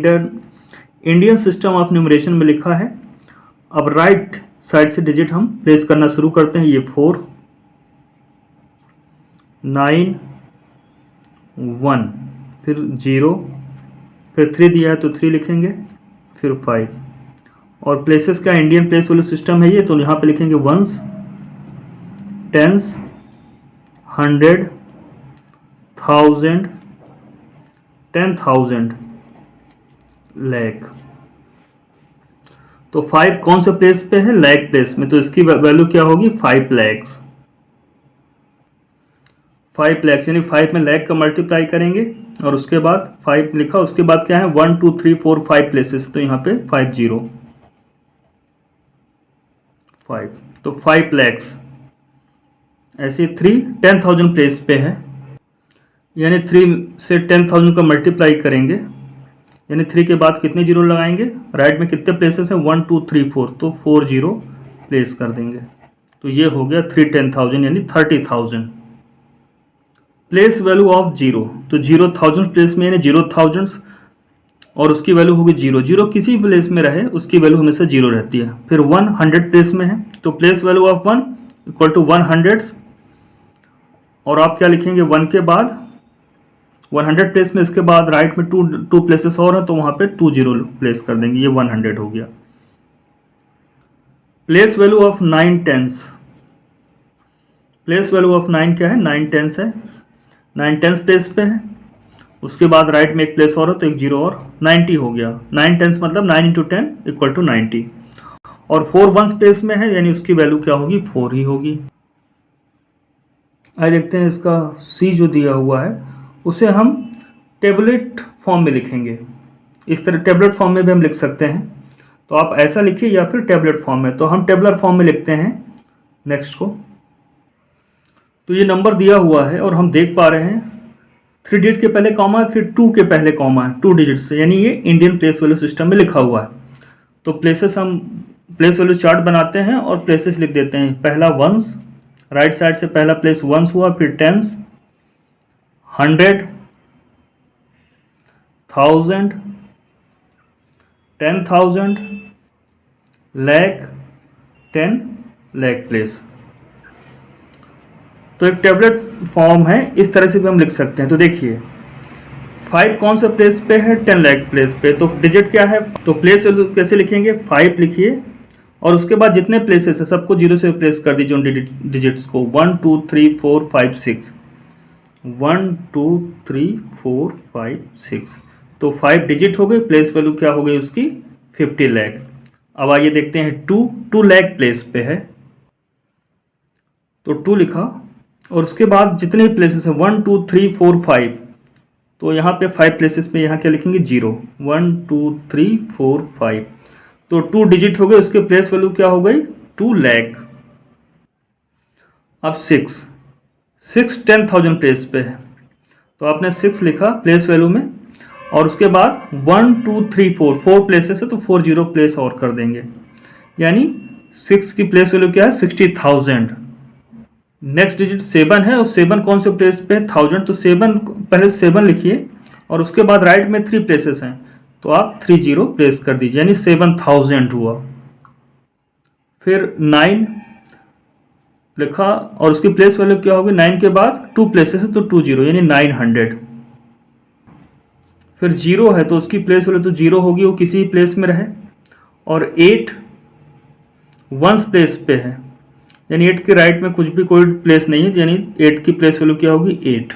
इंडियन सिस्टम ऑफ न्यूमरेशन में लिखा है। अब राइट साइड से डिजिट हम प्लेस करना शुरू करते हैं। ये 4, 9, 1, फिर 0, फिर 3 दिया है तो 3 लिखेंगे, फिर 5। और प्लेसेस का इंडियन प्लेस वैल्यू सिस्टम है ये, तो यहाँ पे लिखेंगे वंस, टेंस, 100, 1000, 10,000, लाख। तो 5 कौन से प्लेस पे है? लाख प्लेस में, तो इसकी वैल्यू क्या होगी? 5 लैक्स। 5 लैक्स यानी 5 में लाख का मल्टीप्लाई करेंगे और उसके बाद 5 लिखा, उसके बाद क्या है 1 2 3 4 5 प्लेसेस, तो यहाँ पे 50, 5, तो 5 लैक्स। ऐसे 3 10,000 प्लेस पे है, यानी 3 से 10,000 का मल्टीप्लाई करेंगे, यानी 3 के बाद कितने जीरो लगाएंगे? राइट में कितने प्लेसेस हैं? 1 2 3 4, तो 4 जीरो प्लेस कर देंगे। तो ये हो गया 3 10,000 यानी 30,000। प्लेस वैल्यू ऑफ जीरो, तो 0,000 प्लेस में यानी 0,000 और उसकी वैल्यू होगी 0। 0 किसी प्लेस में रहे उसकी वैल्यू हमेशा 0 रहती है। फिर 1 100 प्लेस में है, तो place value of 1 equal to 100, और आप क्या लिखेंगे 1 के बाद 100 प्लेस में, इसके बाद राइट में टू प्लेसेस और हैं तो वहाँ पे 2 जीरो प्लेस कर देंगे, ये 100 हो गया। Place value of 9 tens, place value of 9 क्या है? 9 टेंस है, 9 टेंस प्लेस पे है, उसके बाद राइट में एक प्लेस और है तो एक जीरो और 90 हो गया। 9 टेंस मतलब 9 इंटू 10 इक्वल टू 90, और 4 वंस प्लेस में है यानी उसकी वैल्यू क्या होगी? 4 ही होगी। आइए देखते हैं इसका सी जो दिया हुआ है उसे हम टेबलेट फॉर्म में लिखेंगे। इस तरह टेबलेट फॉर्म में भी हम लिख सकते हैं, तो आप ऐसा लिखिए या फिर टेबलेट फॉर्म में, तो हम टेबलर फॉर्म में लिखते हैं नेक्स्ट को। तो ये नंबर दिया हुआ है और हम देख पा रहे हैं 3 डिजिट के पहले कॉमा है, फिर 2 के पहले कॉमा है, 2 डिजिट से, यानी ये इंडियन प्लेस वैल्यू सिस्टम में लिखा हुआ है। तो प्लेसेस हम प्लेस वैल्यू चार्ट बनाते हैं और प्लेसेस लिख देते हैं। पहला वंस, राइट साइड से पहला प्लेस वंस हुआ, फिर टेंस, 100, 1000, 10,000, लाख, 10 लाख प्लेस। तो एक टेबलेट फॉर्म है, इस तरह से भी हम लिख सकते हैं। तो देखिए 5 कौन सा प्लेस पे है? 10 लाख प्लेस पे, तो डिजिट क्या है? तो प्लेस कैसे लिखेंगे? 5 लिखिए और उसके बाद जितने प्लेसेस है सबको 0 से प्लेस कर दीजिए उन डिजिट्स को। 1 2 3 4 5 6, 1 2 3 4 5 6, तो 5 डिजिट हो गई। प्लेस वैल्यू क्या हो गई उसकी? 50 लाख। अब आइए देखते हैं 2 लाख प्लेस पे है, तो 2 लिखा और उसके बाद जितने प्लेसेस हैं 1 2 3 4 5, तो यहाँ पे 5 प्लेसेस पे यहाँ क्या लिखेंगे? 0, 1 2 3 4 5, तो 2 डिजिट हो गए, उसके प्लेस वैल्यू क्या हो गई? 2 लाख। अब 6 10,000 प्लेस पे है, तो आपने 6 लिखा प्लेस वैल्यू में और उसके बाद 1 2 3 4 प्लेसेस है तो 4 जीरो प्लेस और कर देंगे, यानी 6 की प्लेस वैल्यू क्या है? 60,000। नेक्स्ट डिजिट 7 है और 7 कौन से प्लेस पे है? 1000, तो 7 पहले 7 लिखिए और उसके बाद राइट में 3 प्लेसेस हैं तो आप 3 जीरो प्लेस कर दीजिए, यानी 7,000 हुआ। फिर 9 लिखा और उसकी प्लेस वैल्यू क्या होगी? 9 के बाद 2 प्लेसेस है तो 2 जीरो यानी 900। फिर 0 है तो उसकी प्लेस वैल्यू तो 0 होगी, वो किसी प्लेस में रहे। और 8 वंस प्लेस पे है, यानी 8 के राइट में कुछ भी कोई प्लेस नहीं है, यानी 8 की प्लेस वैल्यू क्या होगी? 8।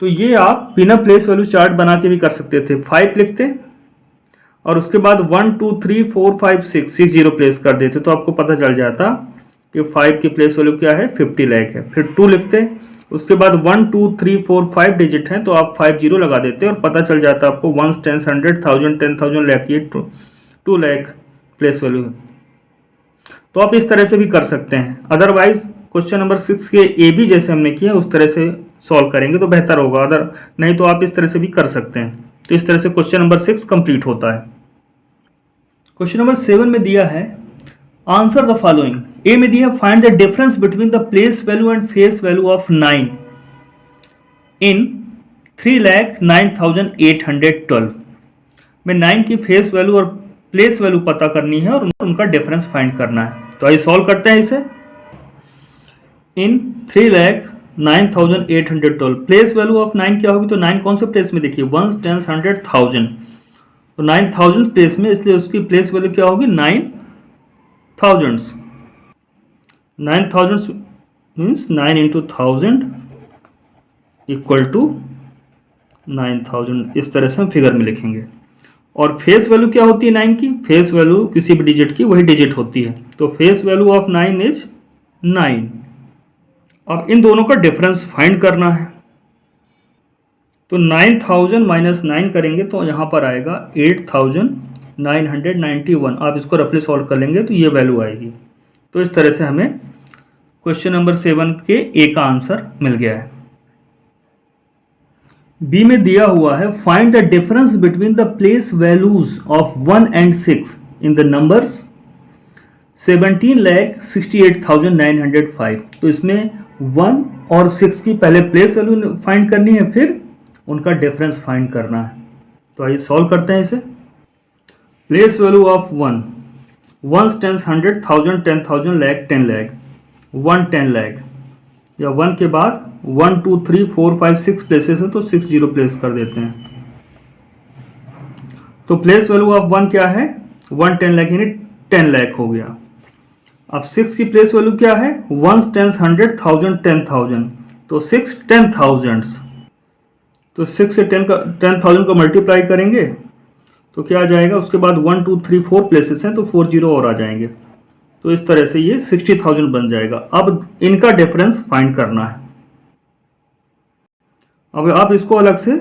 तो ये आप बिना प्लेस वैल्यू चार्ट बना के भी कर सकते थे। 5 लिखते और उसके बाद 1 2 3 4 5 6 जीरो प्लेस कर देते तो आपको पता चल जाता कि 5 की प्लेस वैल्यू क्या है? 50 लाख है। फिर 2 लिखते, उसके बाद 1 2 3 4 5 डिजिट हैं तो आप 5 जीरो लगा देते और पता चल जाता आपको 1 10 100 1000 10,000 लाख, ये 2 लाख प्लेस वैल्यू है। तो आप इस तरह से भी कर सकते हैं। अदरवाइज क्वेश्चन नंबर 6 के ए बी जैसे हमने किया उस तरह से सॉल्व करेंगे तो बेहतर होगा, अदर नहीं तो आप इस तरह से भी कर सकते हैं। तो इस तरह से क्वेश्चन नंबर 6 कंप्लीट होता है। क्वेश्चन नंबर 7 में दिया है आंसर द फॉलोइंग। ए में दिया find the difference between the place value and face value of 9 इन 3,09,812। में 9 की फेस वैल्यू और प्लेस वैल्यू पता करनी है और उनका डिफरेंस फाइंड करना है। तो आइए सॉल्व करते हैं इसे। इन 3,09,812 प्लेस वैल्यू ऑफ 9 क्या होगी, तो 9 कौन से प्लेस में देखिए, 1, 10, 100, 1000, तो 9,000 प्लेस में, इसलिए उसकी प्लेस वैल्यू क्या होगी 9,000। 9,000 मीन्स 9 इंटू 1000 इक्वल टू 9,000, इस तरह से हम फिगर में लिखेंगे। और फेस वैल्यू क्या होती है 9 की, फेस वैल्यू किसी भी डिजिट की वही डिजिट होती है, तो फेस वैल्यू ऑफ 9 इज 9। अब इन दोनों का डिफरेंस फाइंड करना है, तो 9,000 माइनस 9 करेंगे तो यहाँ पर आएगा 8,991। आप इसको रफली सॉल्व कर लेंगे तो ये वैल्यू आएगी। तो इस तरह से हमें क्वेश्चन नंबर 7 के ए का आंसर मिल गया है। बी में दिया हुआ है find the difference between the place values of 1 and 6 in the numbers 17,68,905। तो इसमें 1 और 6 की पहले प्लेस वैल्यू फाइंड करनी है, फिर उनका डिफरेंस फाइंड करना है। तो आइए सॉल्व करते हैं इसे। Place value of 1, 1, 10, 100, 1000, 10,000, lakh, 10 lakh, 1 10 lakh, या 1 के बाद 1 2 3 4 5 6 प्लेसेस है तो 6 0 प्लेस कर देते हैं। तो प्लेस वैल्यू ऑफ 1 क्या है, 1 10 लाख यानी 10 लाख हो गया। अब 6 की प्लेस वैल्यू क्या है, 1, 10, 100, 1000, 10,000, तो 6 10,000, तो 6 से 10,000 को मल्टीप्लाई करेंगे तो क्या आ जाएगा, उसके बाद 1 2 3 4 प्लेसेस हैं तो 4 0 और आ जाएंगे, तो इस तरह से ये 60,000 बन जाएगा। अब इनका डिफरेंस फाइंड करना है। अब आप इसको अलग से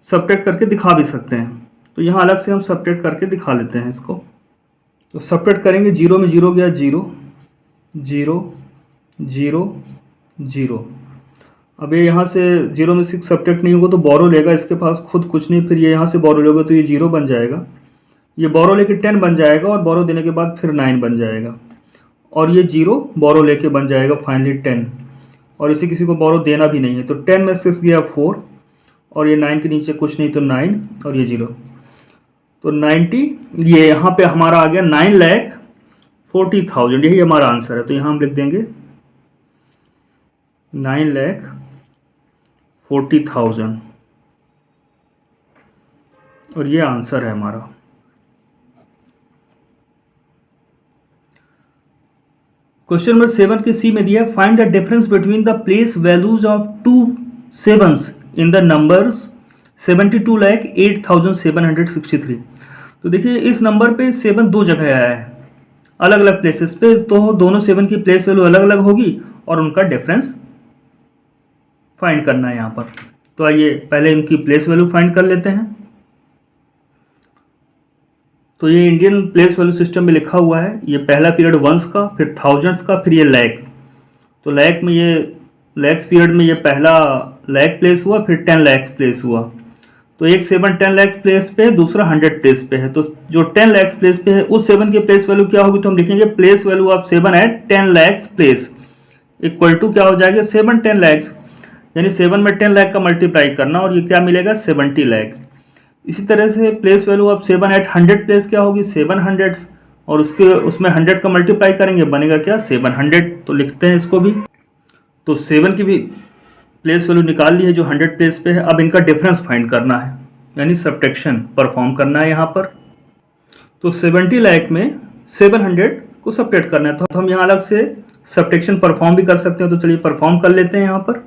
सब्ट्रैक्ट करके दिखा भी सकते हैं, तो यहाँ अलग से हम सब्ट्रैक्ट करके दिखा लेते हैं इसको। तो सब्ट्रैक्ट करेंगे, 0 में 0 गया 0 0 0 0। अब ये यहाँ से 0 में 6 सब्ट्रैक्ट नहीं होगा तो बोरो लेगा, इसके पास खुद कुछ नहीं, फिर ये यहाँ से बोरो लेगा तो ये 0 बन जाएगा, ये बोरो लेके 10 बन जाएगा और बोरो देने के बाद फिर 9 बन जाएगा, और ये 0 बोरो लेके बन जाएगा फाइनली 10, और इसे किसी को बोरो देना भी नहीं है, तो 10 में 6 गया 4, और ये 9 के नीचे कुछ नहीं तो 9, और ये 0, तो 90, ये यहाँ पे हमारा आ गया 9,40,000, यही हमारा आंसर है। तो यहाँ हम लिख देंगे 9,40,000, और ये आंसर है हमारा। क्वेश्चन नंबर 7 के सी में दिया है find the difference between the place values of 2 sevens in the numbers 72,08,763। तो देखिए इस नंबर पे 7 दो जगह आया है अलग अलग प्लेसेस पे, तो दोनों 7 की प्लेस वैल्यू अलग अलग होगी और उनका डिफरेंस फाइंड करना है यहाँ पर। तो आइए पहले इनकी प्लेस वैल्यू फाइंड कर लेते हैं। तो ये इंडियन प्लेस वैल्यू सिस्टम में लिखा हुआ है, ये पहला पीरियड वंस का, फिर थाउजेंड्स का, फिर ये लैख। तो लैख में ये लैक्स पीरियड में ये पहला लैख प्लेस हुआ, फिर 10 लाख प्लेस हुआ। तो एक 7 10 लाख प्लेस पे है, दूसरा 100 प्लेस पे है। तो जो 10 लाख प्लेस पे है उस 7 की प्लेस वैल्यू क्या होगी, तो हम लिखेंगे place value of 7 at 10 lakh place equal to क्या हो जाएगा 7 10 लाख, यानी 7 में 10 लाख का मल्टीप्लाई करना और ये क्या मिलेगा 70 लाख। इसी तरह से place value of 7 at 100 place क्या होगी 700, और उसमें 100 का मल्टीप्लाई करेंगे बनेगा क्या 700। तो लिखते हैं इसको भी। तो 7 की भी प्लेस वैल्यू निकाल ली है जो 100 प्लेस पे है। अब इनका डिफरेंस फाइंड करना है, यानी सब्ट्रैक्शन परफॉर्म करना है यहाँ पर। तो 70 लाख में 700 को सब्ट्रैक्ट करना है, तो हम यहाँ अलग से सब्ट्रैक्शन परफॉर्म भी कर सकते हैं। तो चलिए परफॉर्म कर लेते हैं यहाँ पर।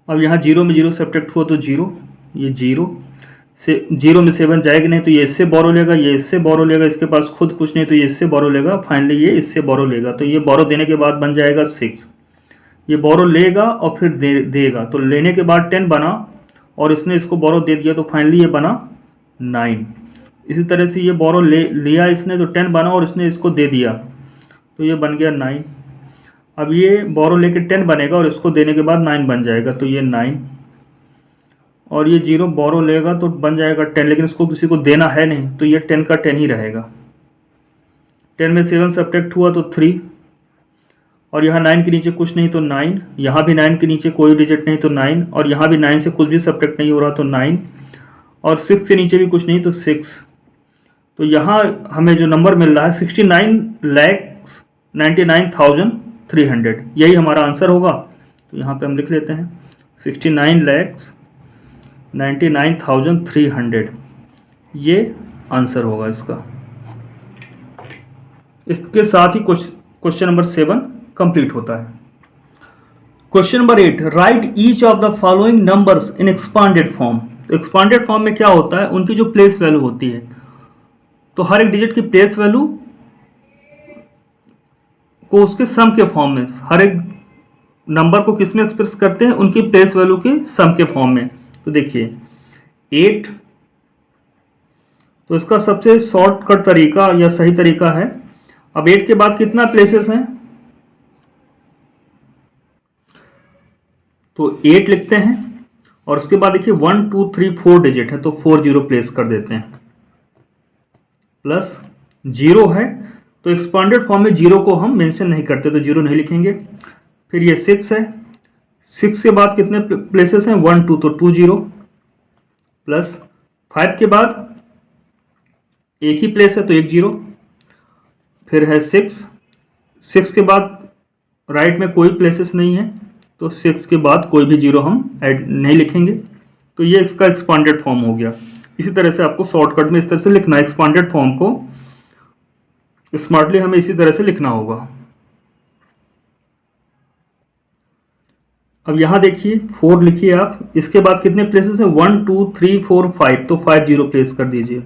अब यहाँ 0 में 0 सब्ट्रैक्ट हुआ तो 0, ये 0 से 0 में 7 जाएगा नहीं तो ये इससे बोरो लेगा, ये इससे बोरो लेगा, इसके पास खुद कुछ नहीं तो ये इससे बोरो लेगा, फाइनली ये इससे बोरो लेगा। तो ये बोरो देने के बाद बन जाएगा 6, ये बोरो लेगा और फिर देगा। तो लेने के बाद 10 बना और इसने इसको बोरो दे दिया तो फाइनली ये बना 9। इसी तरह से ये बोरो लिया इसने तो 10 बना और इसने इसको दे दिया तो ये बन गया 9। अब ये बोरो लेके 10 बनेगा और इसको देने के बाद 9 बन जाएगा तो ये 9, और ये 0 बोरो लेगा तो बन जाएगा 10, लेकिन इसको किसी को देना है नहीं तो ये 10 का 10 ही रहेगा। 10 में 7 सब्ट्रैक्ट हुआ तो 3, और यहाँ 9 के नीचे कुछ नहीं तो 9, यहाँ भी 9 के नीचे कोई डिजिट नहीं तो 9, और यहाँ भी 9 से कुछ भी सब्ट्रैक्ट नहीं हो रहा तो 9, और 6 से नीचे भी कुछ नहीं तो 6। तो यहाँ हमें जो नंबर मिल रहा है 69,99,300, यही हमारा आंसर होगा। तो यहाँ पे हम लिख लेते हैं 69,99,300, ये आंसर होगा इसका। इसके साथ ही क्वेश्चन नंबर 7 कंप्लीट होता है। Question number 8, right each of the following numbers in expanded form. तो एक्सपांडेड फॉर्म में क्या होता है, उनकी जो प्लेस वैल्यू होती है, तो हर एक डिजिट की प्लेस वैल्यू को उसके सम के फॉर्म में, हर एक नंबर को किस में एक्सप्रेस करते हैं, उनकी प्लेस वैल्यू के सम के फॉर्म में। तो देखिए 8, तो इसका सबसे शॉर्टकट तरीका या सही तरीका है, अब 8 के बाद कितना प्लेसेस हैं, तो 8 लिखते हैं और उसके बाद देखिए 1 2 3 4 डिजिट है तो 4 जीरो प्लेस कर देते हैं, प्लस 0 है तो एक्सपांडेड फॉर्म में 0 को हम मेंशन नहीं करते तो 0 नहीं लिखेंगे। फिर ये 6 है, 6 के बाद कितने प्लेसेस हैं, 1 2 तो 2 जीरो, प्लस 5 के बाद एक ही प्लेस है तो 1 जीरो, फिर है 6 के बाद राइट में कोई प्लेसेस नहीं है तो 6 के बाद कोई भी जीरो हम ऐड नहीं लिखेंगे। तो ये इसका एक्सपांडेड फॉर्म हो गया। इसी तरह से आपको शॉर्टकट में इस तरह से लिखना है, एक्सपांडेड फॉर्म को स्मार्टली हमें इसी तरह से लिखना होगा। अब यहाँ देखिए 4 लिखिए आप, इसके बाद कितने प्लेसेस हैं, 1 2 3 4 5, तो 5 जीरो प्लेस कर दीजिए,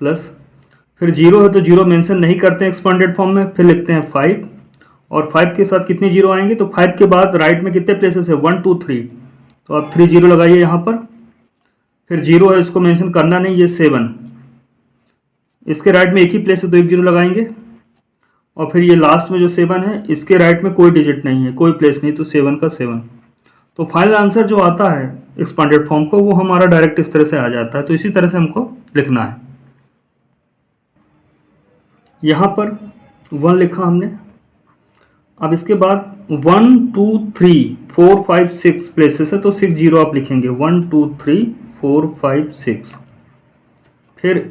प्लस फिर 0 है तो 0 मेंशन नहीं करते हैं एक्सपांडेड फॉर्म में, फिर लिखते हैं 5 और 5 के साथ कितने जीरो आएंगे, तो 5 के बाद राइट में कितने प्लेसेस है, 1 2 3, तो आप 3 जीरो लगाइए यहाँ पर, फिर 0 है इसको मेंशन करना नहीं, ये 7, इसके राइट में एक ही प्लेस है तो 1 जीरो लगाएंगे, और फिर ये लास्ट में जो 7 है इसके राइट में कोई डिजिट नहीं है, कोई प्लेस नहीं, तो 7 का 7। तो फाइनल आंसर जो आता है एक्सपांडेड फॉर्म को वो हमारा डायरेक्ट इस तरह से आ जाता है। तो इसी तरह से हमको लिखना है। यहाँ पर 1 लिखा हमने, अब इसके बाद 1 2 3 4 5 6 प्लेसेस है तो 6 जीरो आप लिखेंगे, 1 2 3 4 5 6, फिर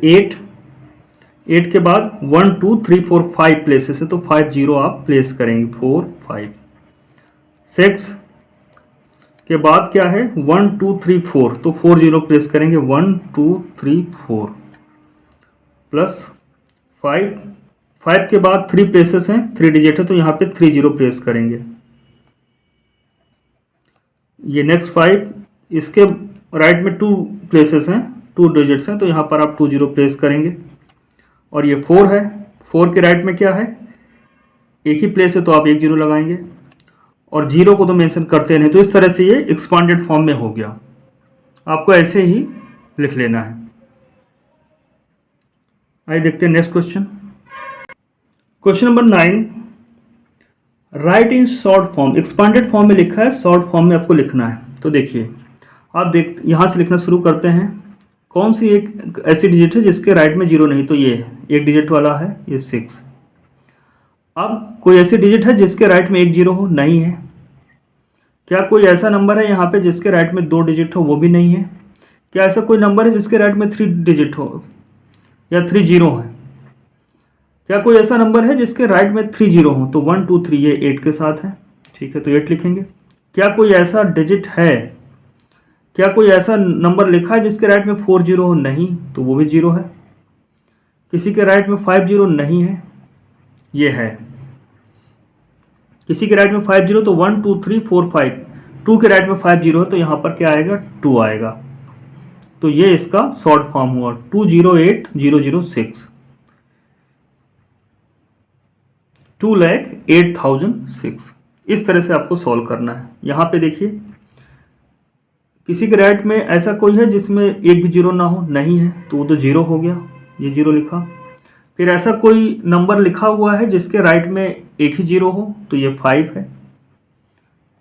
8 के बाद 1 2 3 4 5 प्लेसेस है तो 5 जीरो आप प्लेस करेंगे, 4 5, 6 के बाद क्या है, 1 2 3 4, तो 4 जीरो प्लेस करेंगे, 1 2 3 4, प्लस 5 के बाद 3 प्लेसेस हैं, 3 डिजिट है तो यहाँ पे 3 जीरो प्लेस करेंगे। ये नेक्स्ट 5, इसके राइट में 2 प्लेसेस हैं, 2 डिजिट्स हैं तो यहाँ पर आप 2 जीरो प्लेस करेंगे। और ये 4 है, 4 के राइट में क्या है, एक ही प्लेस है तो आप 1 जीरो लगाएंगे, और 0 को तो मेंशन करते नहीं। तो इस तरह से ये एक्सपांडेड फॉर्म में हो गया, आपको ऐसे ही लिख लेना है। आइए देखते हैं next question. Question number 9, right in short form. Expanded form में लिखा है, शॉर्ट फॉर्म में आपको लिखना है। तो देखिए आप यहाँ से लिखना शुरू करते हैं, कौन सी एक ऐसी डिजिट है जिसके राइट में 0 नहीं, तो ये एक डिजिट वाला है, ये 6। अब कोई ऐसी डिजिट है जिसके राइट में 1 जीरो हो, नहीं है। क्या कोई ऐसा नंबर है यहाँ पे जिसके राइट में 2 डिजिट हो, वो भी नहीं है। क्या ऐसा कोई नंबर है जिसके राइट में 3 डिजिट हो या 3 जीरो है। क्या कोई ऐसा नंबर है जिसके राइट में 3 जीरो हो, तो 1 2 3 ये 8 के साथ है, ठीक है तो 8 लिखेंगे। क्या कोई ऐसा डिजिट है, क्या कोई ऐसा नंबर लिखा है जिसके राइट में 4 जीरो हो, नहीं, तो वो भी 0 है। किसी के राइट में 5 जीरो नहीं है, ये है। किसी के राइट में 5 जीरो, तो 1 2 3 4 5, 2 के राइट में 5 जीरो है तो यहाँ पर क्या आएगा, 2 आएगा। तो ये इसका शॉर्ट फॉर्म हुआ 208,006, 2,08,006। इस तरह से आपको सॉल्व करना है। यहाँ पे देखिए किसी के राइट में ऐसा कोई है जिसमें एक भी जीरो ना हो, नहीं है, तो वो तो 0 हो गया, ये 0 लिखा। फिर ऐसा कोई नंबर लिखा हुआ है जिसके राइट में एक ही 0 हो, तो ये 5 है।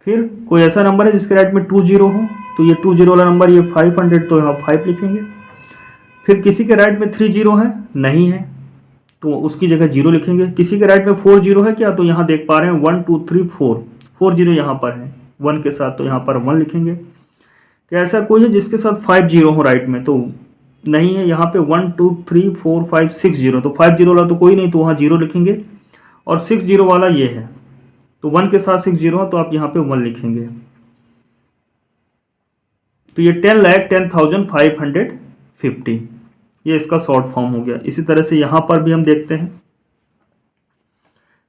फिर कोई ऐसा नंबर है जिसके राइट में 2 जीरो हो, तो ये 2 जीरो वाला नंबर ये 500, तो यहाँ 5 लिखेंगे। फिर किसी के राइट में 3 जीरो है, नहीं है, तो उसकी जगह 0 लिखेंगे। किसी के राइट में 4 जीरो है क्या, तो यहाँ देख पा रहे हैं 1 2 3 4 जीरो यहाँ पर है 1 के साथ, तो यहाँ पर 1 लिखेंगे। क्या ऐसा कोई है जिसके साथ 5 जीरो हो राइट में? तो नहीं है। यहाँ पे 1 2 3 4 5 6 जीरो, तो 5 जीरो वाला तो कोई नहीं, तो वहाँ जीरो लिखेंगे। और 6 जीरो वाला ये है, तो 1 के साथ 6 जीरो है, तो आप यहाँ पे 1 लिखेंगे। तो ये 10,10,550, ये इसका शॉर्ट फॉर्म हो गया। इसी तरह से यहाँ पर भी हम देखते हैं,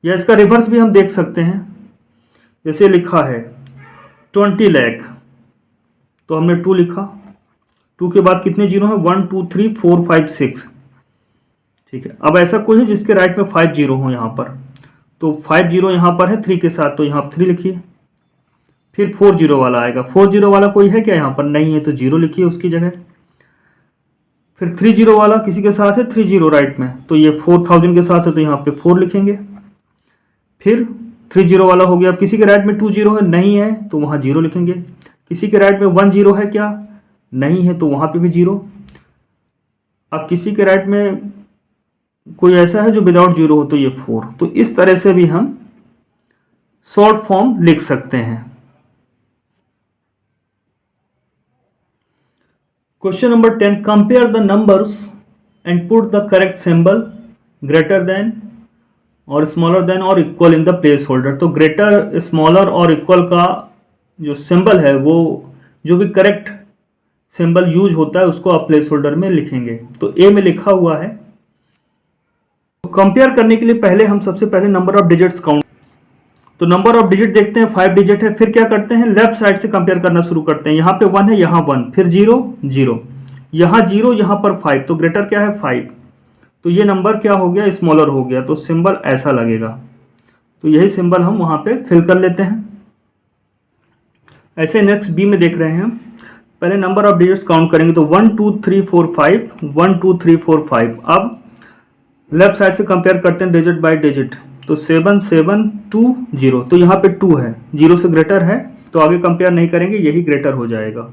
या इसका रिवर्स भी हम देख सकते हैं। जैसे लिखा है 20 लाख, तो हमने 2 लिखा, 2 के बाद कितने जीरो हैं? 1 2 3 4 5 6, ठीक है। अब ऐसा कोई है जिसके राइट में 5 जीरो हो यहाँ पर, तो 5 जीरो यहाँ पर है 3 के साथ, तो यहाँ 3 लिखिए। फिर 4 जीरो वाला आएगा, 4 जीरो वाला कोई है क्या? यहाँ पर नहीं है, तो जीरो लिखिए उसकी जगह। फिर 3 जीरो वाला किसी के साथ है, 3 जीरो राइट में, तो ये 4000 के साथ है, तो यहाँ पे 4 लिखेंगे। फिर 3 जीरो वाला हो गया। अब किसी के राइट में 2 जीरो है, नहीं है, तो वहाँ जीरो लिखेंगे। किसी के राइट में 1 जीरो है क्या? नहीं है, तो वहाँ पे भी जीरो। अब किसी के राइट में कोई ऐसा है जो विदाउट जीरो हो, तो ये 4। तो इस तरह से भी हम शॉर्ट फॉर्म लिख सकते हैं। Question number 10, compare the numbers and put the correct symbol greater than और स्मॉलर देन और equal in the place holder. तो ग्रेटर, स्मॉलर और इक्वल का जो सिंबल है, वो जो भी करेक्ट सिंबल यूज होता है उसको आप प्लेस होल्डर में लिखेंगे। तो ए में लिखा हुआ है। तो कंपेयर करने के लिए पहले हम सबसे पहले नंबर ऑफ डिजिट्स काउंट, तो नंबर ऑफ डिजिट देखते हैं, 5 डिजिट है। फिर क्या करते हैं, लेफ्ट साइड से कंपेयर करना शुरू करते हैं। यहाँ पे 1 है, यहाँ 1, फिर 0 0, यहाँ 0, यहाँ पर 5, तो ग्रेटर क्या है? 5। तो ये नंबर क्या हो गया? स्मॉलर हो गया, तो सिंबल ऐसा लगेगा। तो यही सिंबल हम वहाँ पे फिल कर लेते हैं। ऐसे नेक्स्ट बी में देख रहे हैं हम, पहले नंबर ऑफ डिजिट्स काउंट करेंगे, तो 1 2 3 4 5, 1 2 3 4 5। अब लेफ्ट साइड से कंपेयर करते हैं डिजिट बाय डिजिट, तो 7 7 2 0, तो यहाँ पे 2 है, 0 से ग्रेटर है, तो आगे कंपेयर नहीं करेंगे, यही ग्रेटर हो जाएगा।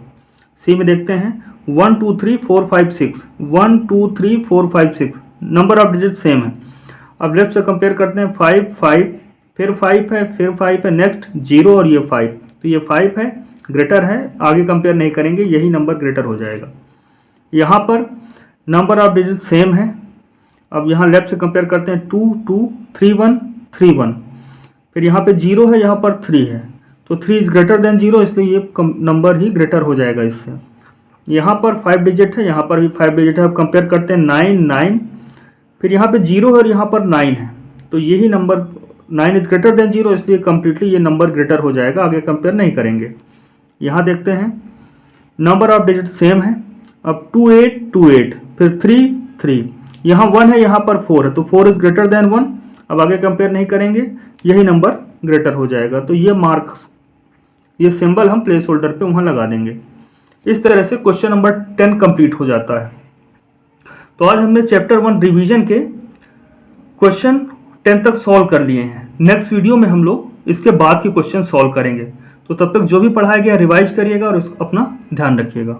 सी में देखते हैं 1 2 3 4 5 6, 1 2 3 4 5 6, नंबर ऑफ डिजिट सेम है। अब लेफ्ट से कंपेयर करते हैं, 5 5, फिर 5 है, फिर 5 है, नेक्स्ट 0 और ये 5, तो ये 5 है, ग्रेटर है, आगे कंपेयर नहीं करेंगे, यही नंबर ग्रेटर हो जाएगा। यहाँ पर नंबर ऑफ डिजिट सेम है। अब यहाँ लेफ्ट से कंपेयर करते हैं, 2 2 3 1 3 1, फिर यहाँ पे 0 है, यहाँ पर 3 है, तो 3 इज ग्रेटर देन 0, इसलिए ये नंबर ही ग्रेटर हो जाएगा इससे। यहाँ पर 5 डिजिट है, यहाँ पर भी 5 डिजिट है। अब कंपेयर करते हैं 9 9, फिर यहाँ पे 0 है और यहाँ पर 9 है, तो यही नंबर 9 इज ग्रेटर देन 0, इसलिए कम्प्लीटली ये नंबर ग्रेटर हो जाएगा, आगे कंपेयर नहीं करेंगे। यहाँ देखते हैं नंबर ऑफ डिजिट सेम है। अब 2 8 2 8, फिर 3 3, यहाँ 1 है, यहाँ पर 4 है, तो 4 इज ग्रेटर देन 1, अब आगे कंपेयर नहीं करेंगे, यही नंबर ग्रेटर हो जाएगा। तो ये मार्क्स, ये सिंबल हम प्लेस होल्डर पे वहाँ लगा देंगे। इस तरह से क्वेश्चन नंबर 10 कंप्लीट हो जाता है। तो आज हमने चैप्टर 1 रिवीजन के क्वेश्चन 10 तक सॉल्व कर लिए हैं। नेक्स्ट वीडियो में हम लोग इसके बाद के क्वेश्चन सॉल्व करेंगे। तो तब तक जो भी पढ़ाया गया रिवाइज करिएगा और अपना ध्यान रखिएगा।